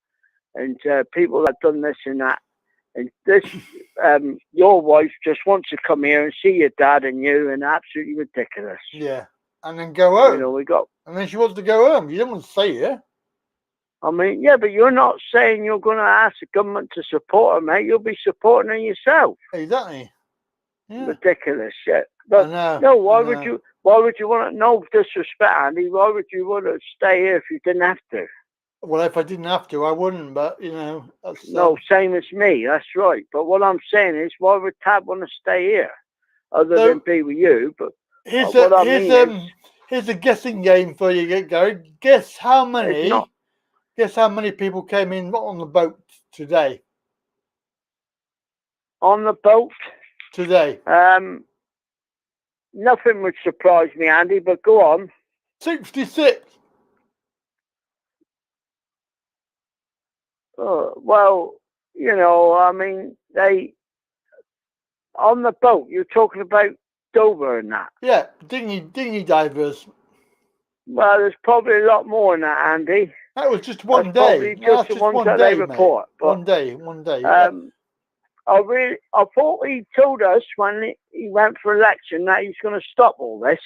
and people that have done this and that, and this, your wife just wants to come here and see your dad and you, and absolutely ridiculous. Yeah, and then go home. You know, and then she wants to go home. You don't want to stay here. I mean, yeah, but you're not saying you're going to ask the government to support her, mate. You'll be supporting her yourself. Exactly. Yeah. Ridiculous shit. But no, why would you want to? No disrespect, Andy. Why would you want to stay here if you didn't have to? Well, if I didn't have to, I wouldn't. But you know, that's, no, same as me. That's right. But what I'm saying is, why would Tab want to stay here, other than be with you? But here's a guessing game for you, Gary. Guess how many? Guess how many people came in on the boat today? On the boat today? Nothing would surprise me, Andy. But go on. 66. Well, you know, I mean, on the boat. You're talking about Dover and that. Yeah, dinghy divers. Well, there's probably a lot more than that, Andy. That was just one day. Just the ones that they report. One day. I thought he told us when he went for election that he's going to stop all this.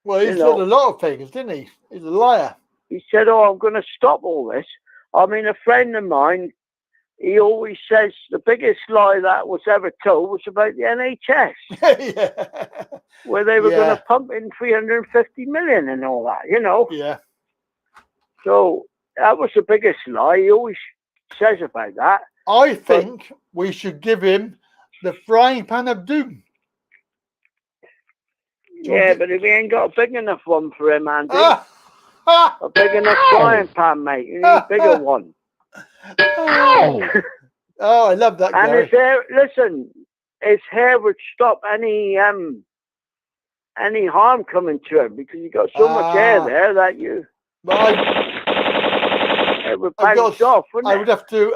Well, he said a lot of things, didn't he? He's a liar. He said, "Oh, I'm going to stop all this." I mean, a friend of mine, he always says the biggest lie that was ever told was about the NHS, where they were going to pump in 350 million and all that, you know. Yeah. So that was the biggest lie. He always says about that. I think we should give him the frying pan of doom. Yeah, but if we ain't got a big enough one for him, Andy, a big enough frying pan, mate, you need a bigger one. Oh, I love that guy. And his hair, listen, his hair would stop any harm coming to him because you got so much hair there that you. It would bounce off, wouldn't it?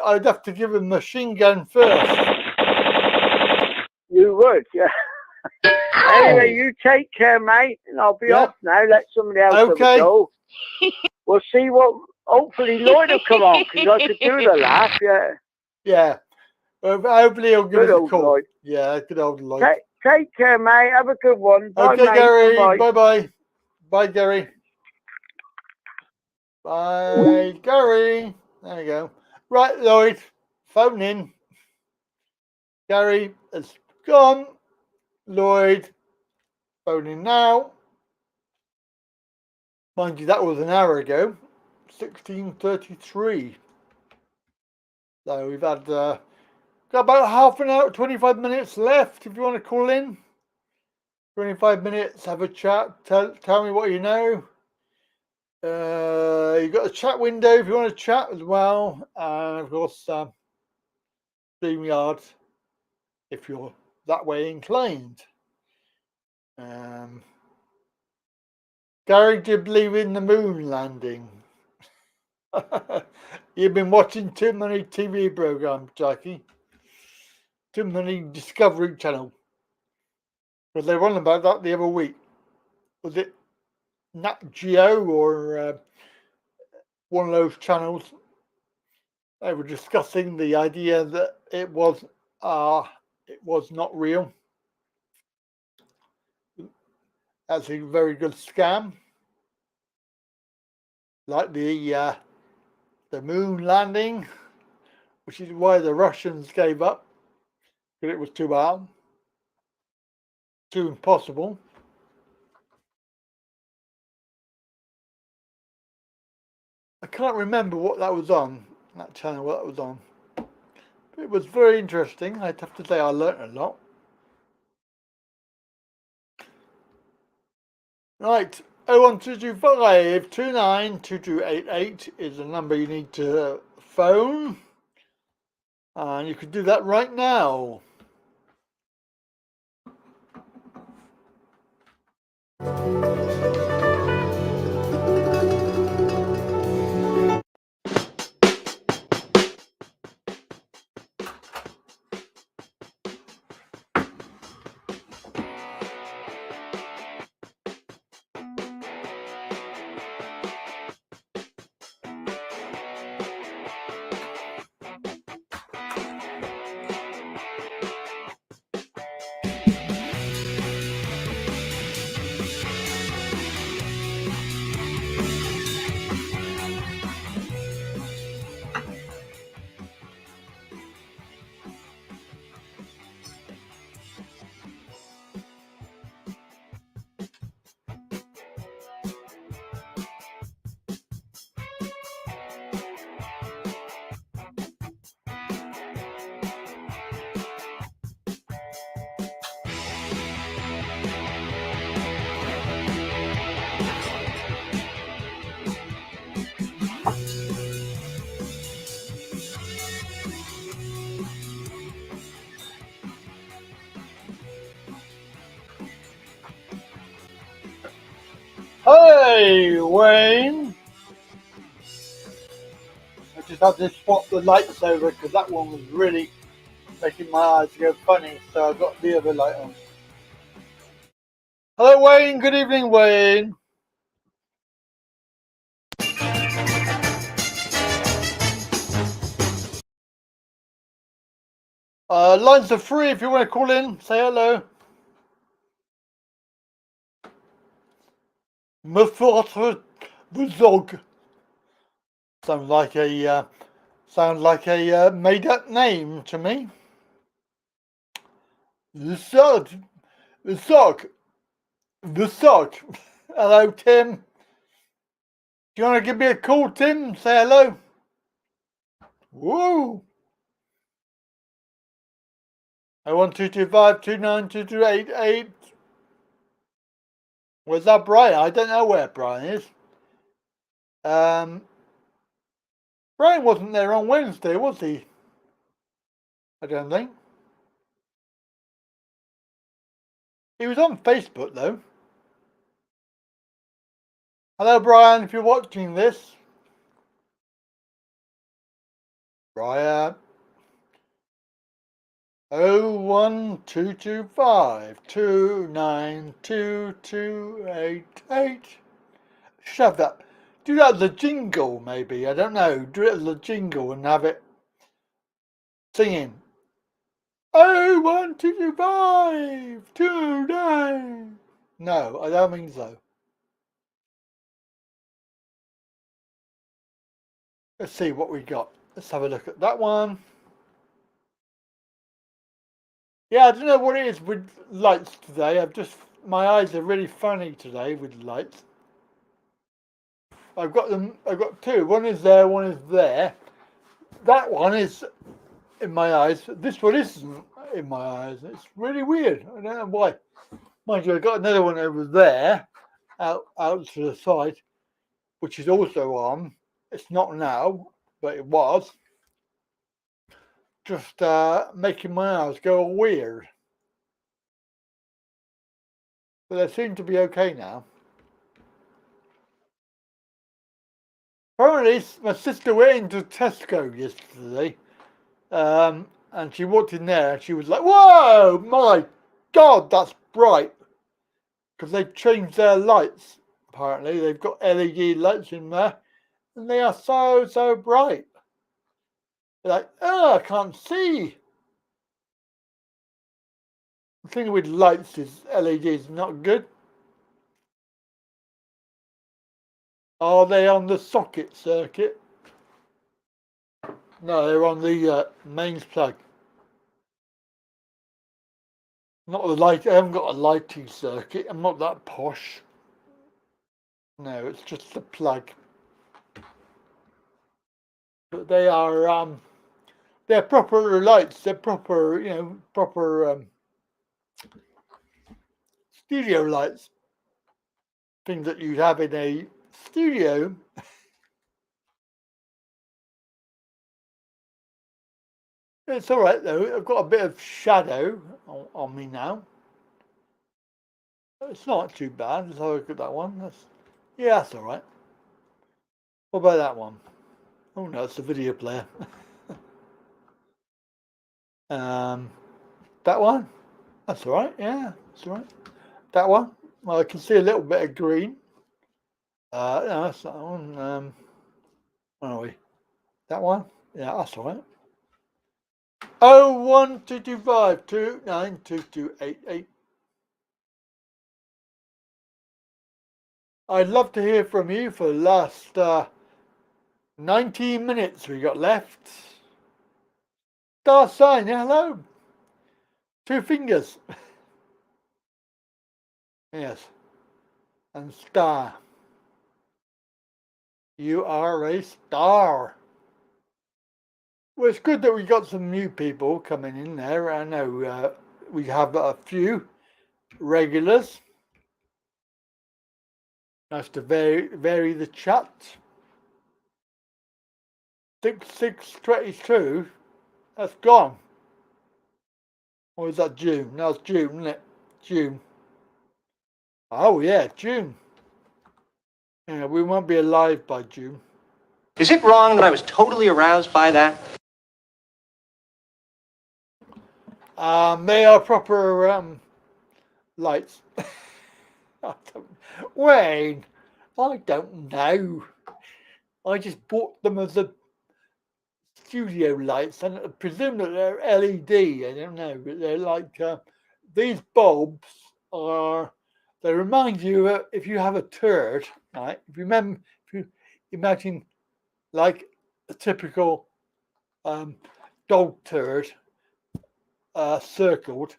I'd have to give him a machine gun first. You would, yeah. Anyway, you take care, mate, and I'll be off now. Let somebody else have a go. We'll see what. Hopefully, Lloyd will come on because I could do the laugh. Yeah. Yeah. Hopefully, he'll give us a call. Lloyd. Yeah, good old Lloyd. Take care, mate. Have a good one. Bye, Okay, mate. Gary. Bye-bye. Bye-bye. Bye, Gary. Bye, Gary. There you go. Right, Lloyd. Phone in. Gary has gone. Lloyd. Phone in now. Mind you, that was an hour ago. 16:33. So we've had got about half an hour, 25 minutes left. If you want to call in, 25 minutes, have a chat. Tell me what you know. You've got a chat window if you want to chat as well, and of course, Streamyard if you're that way inclined. Gary, do you believe in the moon landing? You've been watching too many TV programs, Jackie. Too many Discovery Channel. Because they were on about that the other week. Was it Nat Geo or one of those channels? They were discussing the idea that it was not real. That's a very good scam. Like the moon landing, which is why the Russians gave up, because it was too hard, too impossible. I can't remember what that was on, that channel, what that was on. But it was very interesting. I'd have to say I learnt a lot. Right, 01225 292288 is the number you need to phone. And you can do that right now. Hey, Wayne. I just had to swap the lights over because that one was really making my eyes go funny, so I've got the other light on. Hello, Wayne. Good evening, Wayne. Lines are free if you want to call in. Say hello. Me votre dog. Sounds like a Sounds like a made-up name to me. The sock. The sock. The sock. Hello, Tim. Do you want to give me a call, Tim? Say hello. Woo! 01225292288. Where's that Brian? I don't know where Brian is. Brian wasn't there on Wednesday, was he? I don't think. He was on Facebook though. Hello Brian, if you're watching this. Brian. 01225292288. Shove that. Do that as a jingle, maybe. I don't know. Do it as a jingle and have it singing. 0122529. No, I don't think so. Let's see what we got. Let's have a look at that one. Yeah, I don't know what it is with lights today. My eyes are really funny today with lights. I've got two. One is there, one is there. That one is in my eyes. This one isn't in my eyes. It's really weird. I don't know why. Mind you, I've got another one over there, out to the side, which is also on. It's not now, but it was. Just making my eyes go weird. But they seem to be okay now. Apparently, my sister went into Tesco yesterday, and she walked in there and she was like, "Whoa, my God, that's bright!" Because they've changed their lights. Apparently, they've got LED lights in there, and they are so bright. They're like, "Oh, I can't see." The thing with lights is LEDs not good. Are they on the socket circuit? No, they're on the mains plug. Not the light. I haven't got a lighting circuit. I'm not that posh. No, it's just the plug. But they are they're proper lights. They're proper, proper studio lights. Things that you'd have in a studio. It's all right though. I've got a bit of shadow on me now. It's not too bad. Let's have a look at that one. That's all right. What about that one? Oh no, it's a video player. That one. That's all right. Yeah, that's all right. That one. Well, I can see a little bit of green. No, that's that one. Where are we? That one. Yeah, that's all right. 01225292288. I'd love to hear from you for the last 19 minutes we got left. Star sign, hello. 2 fingers. Yes. And star. You are a star. Well, it's good that we got some new people coming in there. I know we have a few regulars. Nice to vary the chat. 6622. That's gone. Or is that June? No, it's June, isn't it? June. Oh yeah, June. Yeah, we won't be alive by June. Is it wrong that I was totally aroused by that? They are proper lights. Wayne, I don't know. I just bought them as a studio lights, and I presume that they're LED. I don't know, but they're like these bulbs are. They remind you if you have a turd, right? If you imagine like a typical dog turd circled.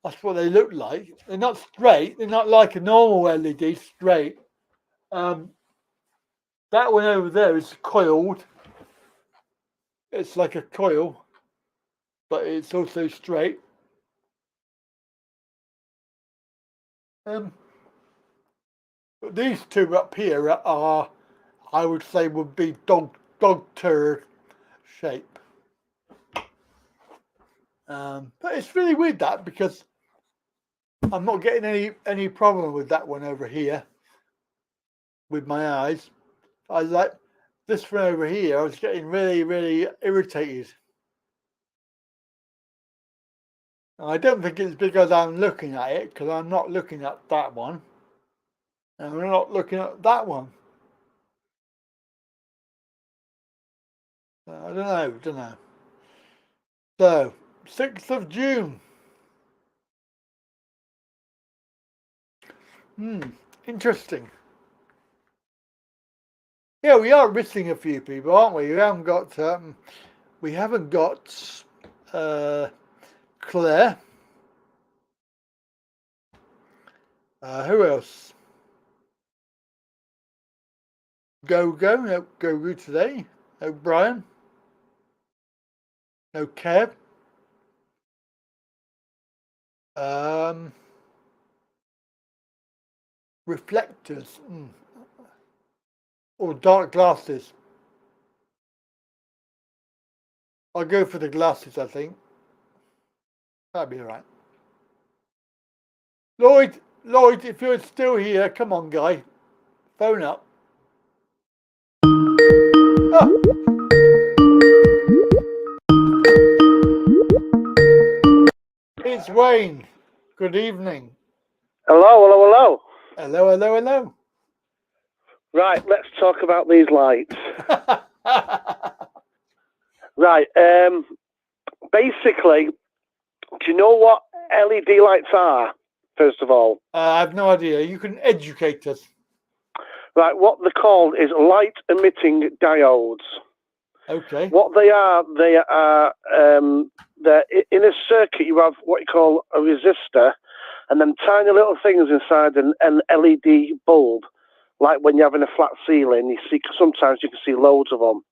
That's what they look like. They're not straight. They're not like a normal LED straight. That one over there is coiled. It's like a coil, but it's also straight. But these two up here are, I would say, would be dog turd shape. But it's really weird that, because I'm not getting any problem with that one over here with my eyes. I like this one over here. I was getting really irritated. And I don't think it's because I'm looking at it, because I'm not looking at that one. And I'm not looking at that one. I don't know. So, 6th of June. Interesting. Yeah, we are missing a few people, aren't we? We haven't got Claire. Who else? Gogo. No Gogo today. No Brian. No Kev. Reflectors. Or dark glasses. I'll go for the glasses, I think. That'll be all right. Lloyd, if you're still here, come on, guy. Phone up. Oh. It's Wayne. Good evening. Hello. Hello. Right, let's talk about these lights. Right, basically, do you know what LED lights are, first of all? I have no idea. You can educate us. Right, what they're called is light-emitting diodes. Okay. What they are they're in a circuit. You have what you call a resistor, and then tiny little things inside an LED bulb. Like when you're having a flat ceiling, sometimes you can see loads of them.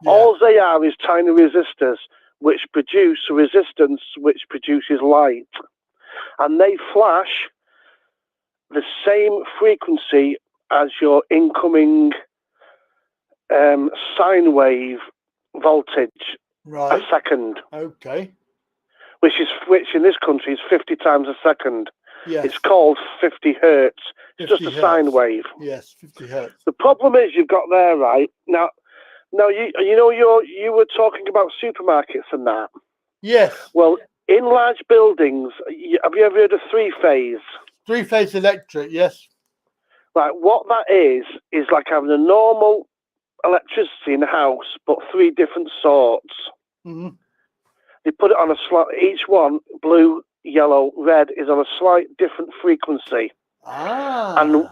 Yeah. All they are is tiny resistors which produce a resistance which produces light. And they flash the same frequency as your incoming sine wave voltage a second. Okay. Which in this country is 50 times a second. Yes. It's called 50 hertz. It's just a sine wave. Yes, 50 hertz. The problem is you've got there, right? Now you were talking about supermarkets and that. Yes. Well, in large buildings, have you ever heard of three-phase? Three-phase electric, yes. Right, what that is like having a normal electricity in the house, but three different sorts. Mm-hmm. They put it on each one, blue, yellow, red, is on a slight different frequency. Ah. And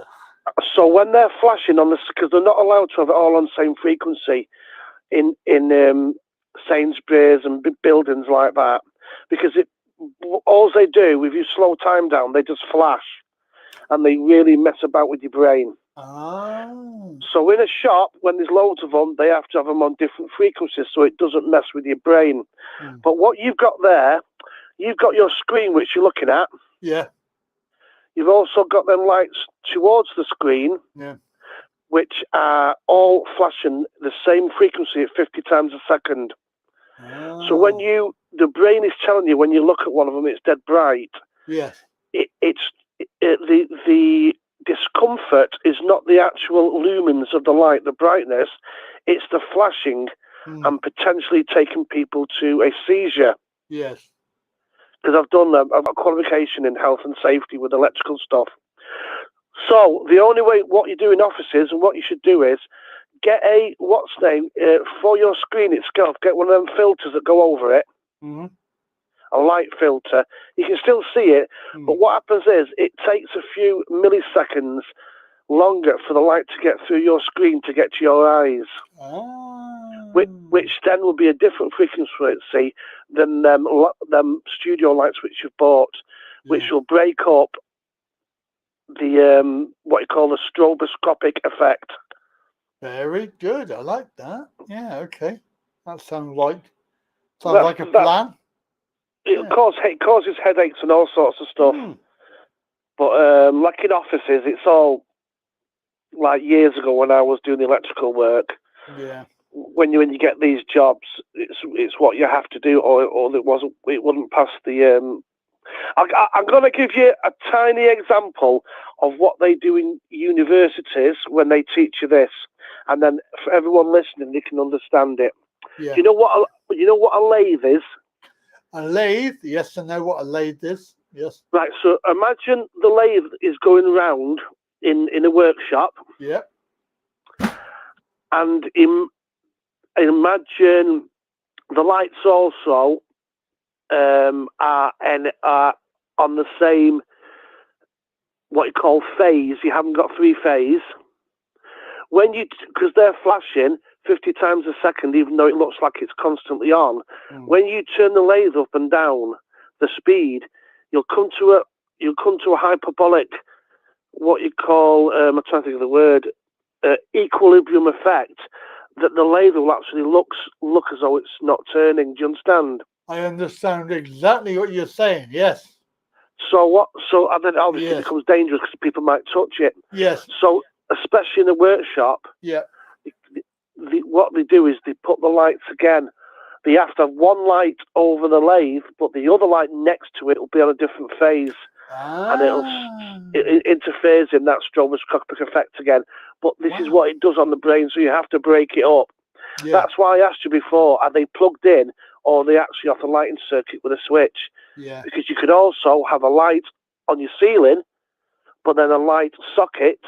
so when they're flashing on this, because they're not allowed to have it all on the same frequency in Sainsbury's and big buildings like that, because all they do, if you slow time down, they just flash, and they really mess about with your brain. Oh. So in a shop, when there's loads of them, they have to have them on different frequencies so it doesn't mess with your brain. But what you've got there, you've got your screen which you're looking at. Yeah. You've also got them lights towards the screen, which are all flashing the same frequency at 50 times a second. Oh. So when the brain is telling you when you look at one of them, it's dead bright. Yes. The discomfort is not the actual lumens of the light, the brightness. It's the flashing and potentially taking people to a seizure. Yes. Because I've got qualification in health and safety with electrical stuff. So the only way, what you do in offices and what you should do is get for your screen itself, get one of them filters that go over it. Mm-hmm. A light filter. You can still see it, but what happens is it takes a few milliseconds longer for the light to get through your screen to get to your eyes. which then will be a different frequency than them studio lights which you've bought, which will break up the what you call the stroboscopic effect. Very good. I like that. Yeah. Okay. That sounds like a plan. It causes headaches and all sorts of stuff. But like in offices, it's all like years ago when I was doing the electrical work. Yeah. When you get these jobs, it's what you have to do, or it wouldn't pass the. I'm going to give you a tiny example of what they do in universities when they teach you this, and then for everyone listening, they can understand it. Yeah. Do you know what a lathe is? A lathe? Yes, I know what a lathe is. Yes. Right. So imagine the lathe is going around in a workshop. Yep. And imagine the lights also are on the same, what you call phase. You haven't got three phase. Because they're flashing 50 times a second, even though it looks like it's constantly on. When you turn the lathe up and down the speed, you'll come to a hyperbolic, what you call, I'm trying to think of the word, equilibrium effect, that the lathe will actually look as though it's not turning. Do you understand? I understand exactly what you're saying. Yes. So and then obviously it becomes dangerous because people might touch it. Yes. So especially in a workshop, what they do is they put the lights again. They have to have one light over the lathe, but the other light next to it will be on a different phase. And it interferes in that stroboscopic effect again. But this is what it does on the brain, so you have to break it up. Yeah. That's why I asked you before, are they plugged in or are they actually off the lighting circuit with a switch? Yeah. Because you could also have a light on your ceiling, but then a light sockets,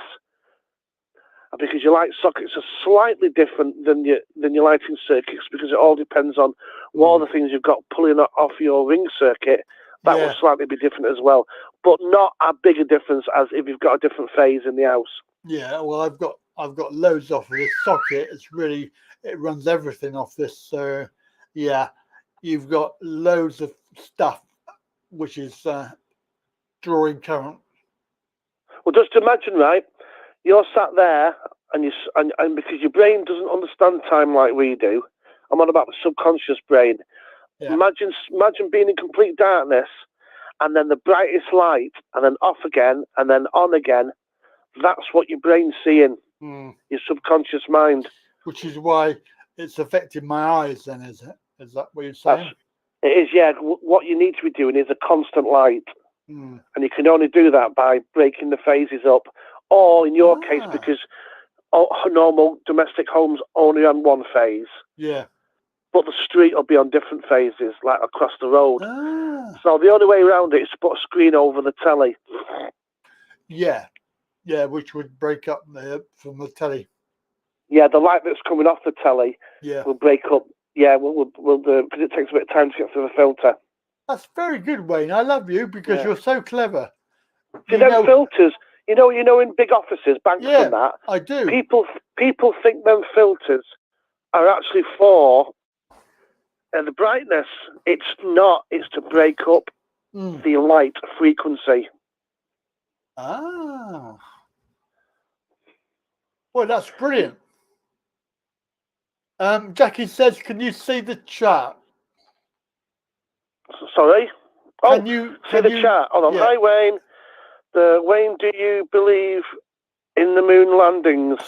because your light sockets are slightly different than your lighting circuits, because it all depends on what other things you've got pulling off your ring circuit. That will slightly be different as well, but not a bigger difference as if you've got a different phase in the house. Yeah, well, I've got loads off of this socket. It runs everything off this. So yeah, you've got loads of stuff which is drawing current. Well, just imagine, right? You're sat there, and because your brain doesn't understand time like we do. I'm on about the subconscious brain. Yeah. Imagine being in complete darkness, and then the brightest light, and then off again, and then on again. That's what your brain's seeing, your subconscious mind. Which is why it's affecting my eyes then, is it? Is that what you're saying? It is, yeah. What you need to be doing is a constant light. And you can only do that by breaking the phases up. Or in your case, because normal domestic homes only on one phase. Yeah. But the street will be on different phases, like across the road. So the only way around it is to put a screen over the telly. Yeah. Yeah, which would break up from the telly. Yeah, the light that's coming off the telly will break up. Yeah, we'll because it takes a bit of time to get through the filter. That's very good, Wayne. I love you because you're so clever. You know, filters. You know, in big offices, banks and that. I do. People think them filters are actually for the brightness. It's not. It's to break up the light frequency. Ah. Well, that's brilliant. Jackie says, can you see the chat? Sorry? Can you see the chat? Hold on. Hi, Wayne. Wayne, do you believe in the moon landings?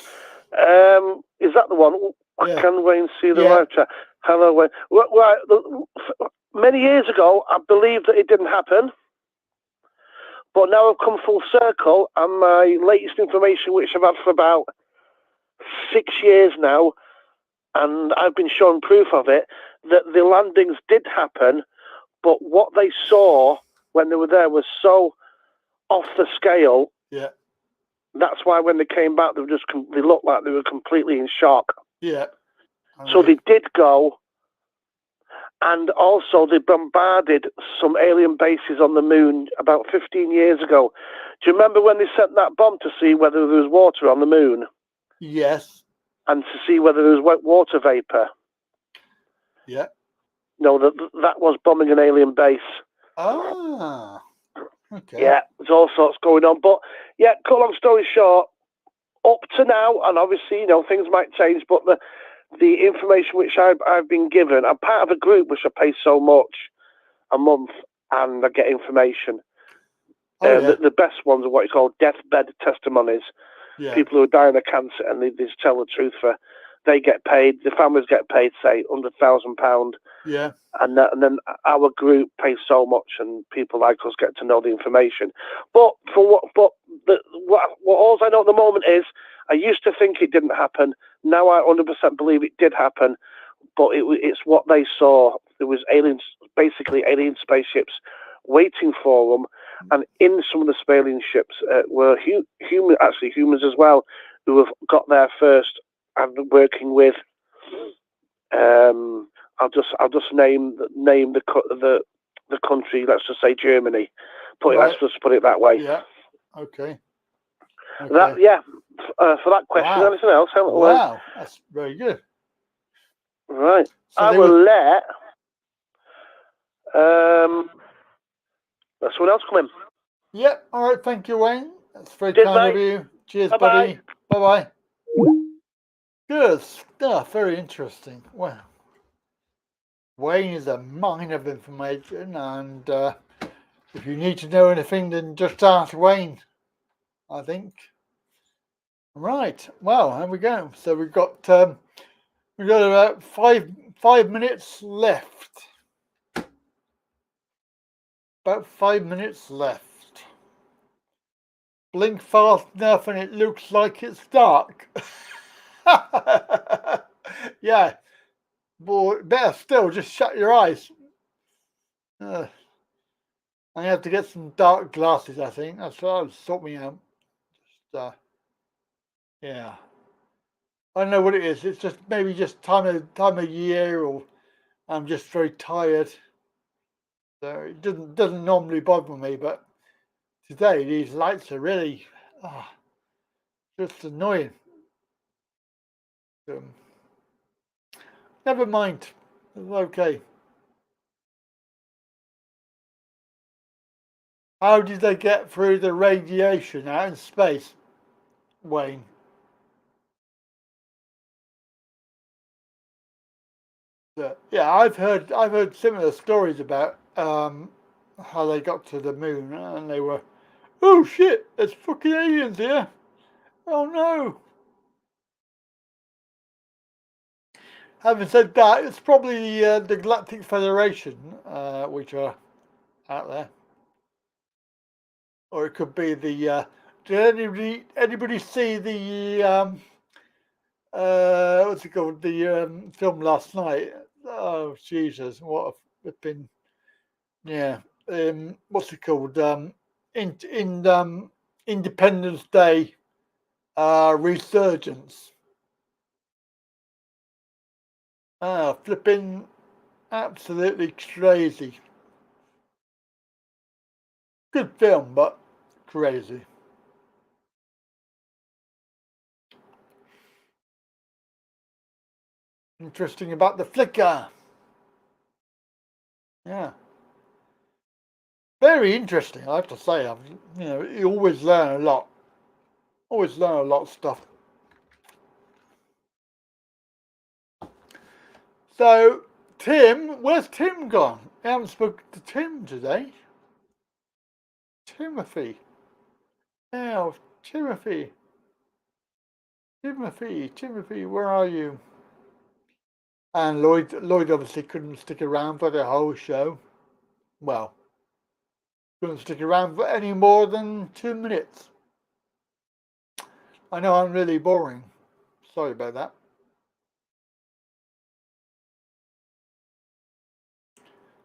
Is that the one? Can Wayne see the live chat? Hello, Wayne. Well, many years ago, I believed that it didn't happen. But now I've come full circle, and my latest information, which I've had for about 6 years now, and I've been shown proof of it, that the landings did happen, but what they saw when they were there was so off the scale. Yeah. That's why when they came back, they looked like they were completely in shock. Yeah. So they did go, and also they bombarded some alien bases on the moon about 15 years ago. Do you remember when they sent that bomb to see whether there was water on the moon? Yes. And to see whether there was water vapor? Yeah. No, that was bombing an alien base. Ah. Okay. Yeah, there's all sorts going on. But yeah, cut long story short, up to now, and obviously, things might change, but the information which I've been given, I'm part of a group which I pay so much a month, and I get information. The best ones are what you call deathbed testimonies. Yeah. People who are dying of cancer and they just tell the truth. They get paid. The families get paid, say, £100,000. Yeah. And then our group pays so much, and people like us get to know the information. But all I know at the moment is, I used to think it didn't happen. Now I 100% believe it did happen. But it's what they saw. There was basically alien spaceships waiting for them, and in some of the alien ships were humans as well, who have got there first and working with. I'll just name the country. Let's just say Germany. Let's just put it that way. Yeah. Okay. For that question. Wow. Anything else? Wow, that's very good. Right. So I will let someone else come in. Yep. All right. Thank you, Wayne. That's very Cheers, kind of mate. you. Cheers, Bye-bye. buddy. Bye-bye. Good stuff. Very interesting. Wow. Wayne is a mine of information, and if you need to know anything, then just ask Wayne, I think. Right. Well, here we go. So we've got about five minutes left. About 5 minutes left. Blink fast enough and it looks like it's dark. Yeah. Boy, better still, just shut your eyes. I have to get some dark glasses, I think. That's what I'll sort me out. Yeah. I don't know what it is. It's just maybe just time of year, or I'm just very tired. So it doesn't normally bother me, but today these lights are really just annoying. Never mind. It's okay. How did they get through the radiation out in space, Wayne? Yeah, I've heard similar stories about how they got to the moon, and they were, oh shit, there's fucking aliens here. Oh no. Having said that, it's probably the Galactic Federation, which are out there, or it could be the. Did anybody see the what's it called? The film last night. Oh Jesus! What a flipping what's it called? Independence Day resurgence. Flipping absolutely crazy. Good film, but crazy. Interesting about the flicker. Yeah. Very interesting, I have to say. You always learn a lot. Always learn a lot of stuff. So, Tim, where's Tim gone? I haven't spoken to Tim today. Timothy. Oh, Timothy. Timothy, where are you? And Lloyd obviously couldn't stick around for the whole show. Well, couldn't stick around for any more than 2 minutes. I know I'm really boring. Sorry about that.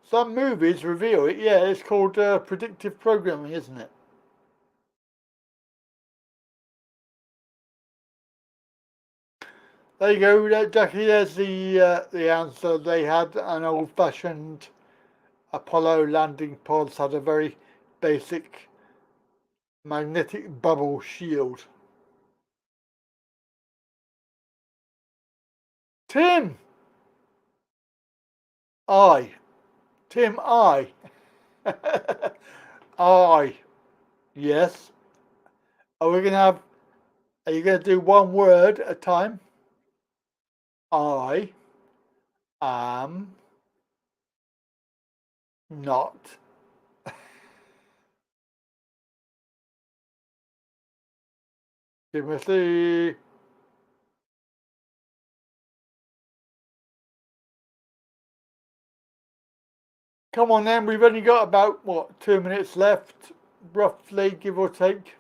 Some movies reveal it. Yeah, it's called predictive programming, isn't it? There you go, Jackie. There's the answer. They had an old-fashioned Apollo landing pods, had a very basic magnetic bubble shield. Tim! I. Tim, I. I. Yes. Are you going to do one word at a time? I am not. Timothy. Come on then, we've only got about, 2 minutes left, roughly, give or take.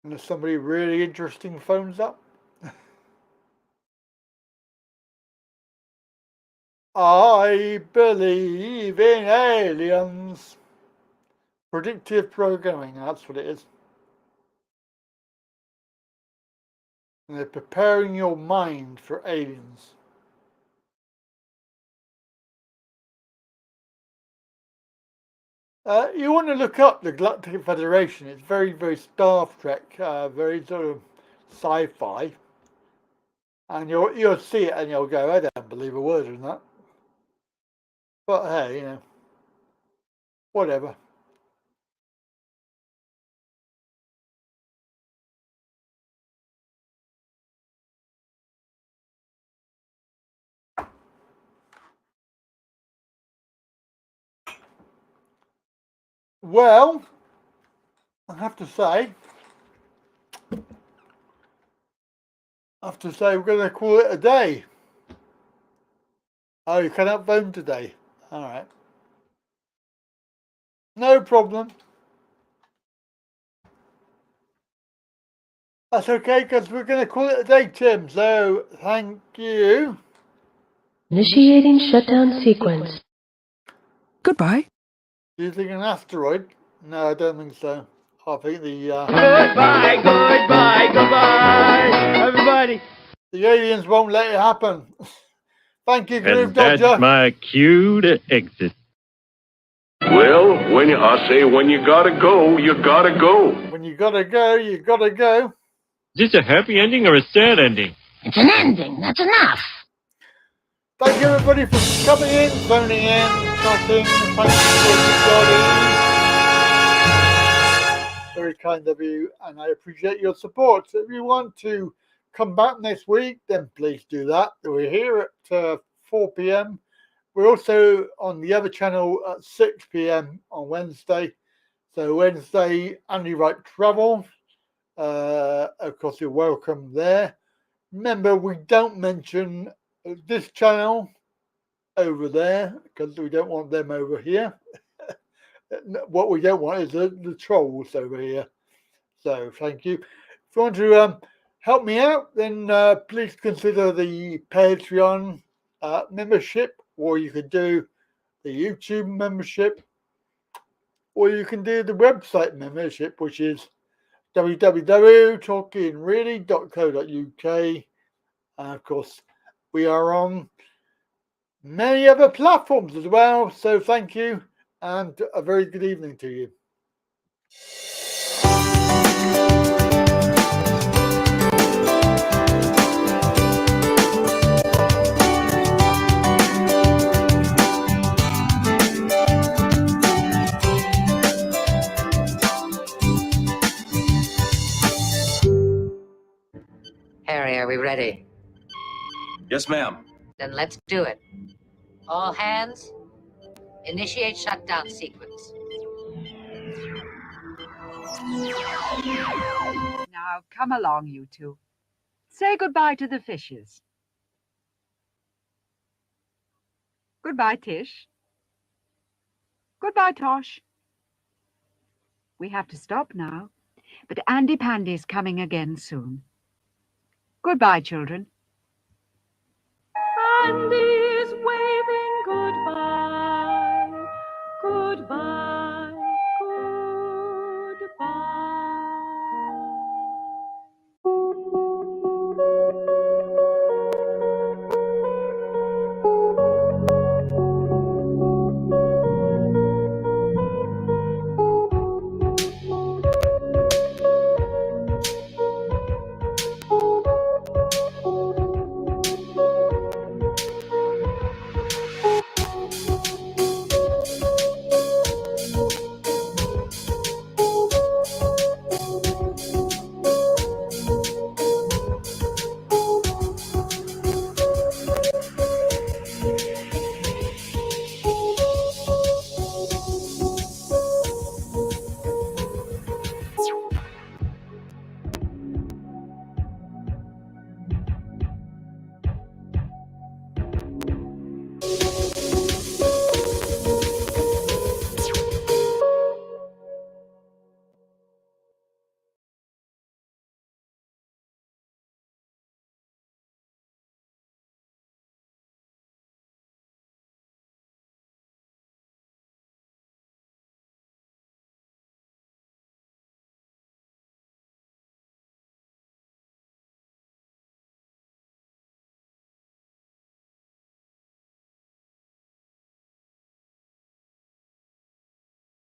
Unless somebody really interesting phones up. I believe in aliens. Predictive programming, that's what it is. And they're preparing your mind for aliens. You want to look up the Galactic Federation. It's very, very Star Trek, very sort of sci-fi. And you'll see it and you'll go, I don't believe a word in that. But hey, whatever. Well, I have to say we're going to call it a day. Oh, you cannot phone today. All right. No problem. That's okay, because we're going to call it a day, Tim. So, thank you. Initiating shutdown sequence. Goodbye. Do you think an asteroid? No, I don't think so. I think the... Goodbye, goodbye, goodbye, everybody. The aliens won't let it happen. Thank you, Groove And that's Dodger. my cue to exit. Well, I say when you gotta go, you gotta go. When you gotta go, you gotta go. Is this a happy ending or a sad ending? It's an ending. That's enough. Thank you, everybody, for coming in, phoning in, chatting. Thank you for everybody. Very kind of you, and I appreciate your support. So if you want to come back next week, then please do that. We're here at 4 p.m. We're also on the other channel at 6 p.m. on Wednesday. So Wednesday, Andy Wright Travel. Of course, you're welcome there. Remember, we don't mention this channel over there because we don't want them over here. What we don't want is the trolls over here. So thank you. If you want to help me out, then please consider the Patreon membership, or you could do the YouTube membership, or you can do the website membership, which is www.talkingreally.co.uk. And of course, we are on many other platforms as well. So thank you, and a very good evening to you. Harry, are we ready? Yes, ma'am. Then let's do it. All hands, initiate shutdown sequence. Now, come along, you two. Say goodbye to the fishes. Goodbye, Tish. Goodbye, Tosh. We have to stop now, but Andy Pandy's coming again soon. Goodbye, children. Andy!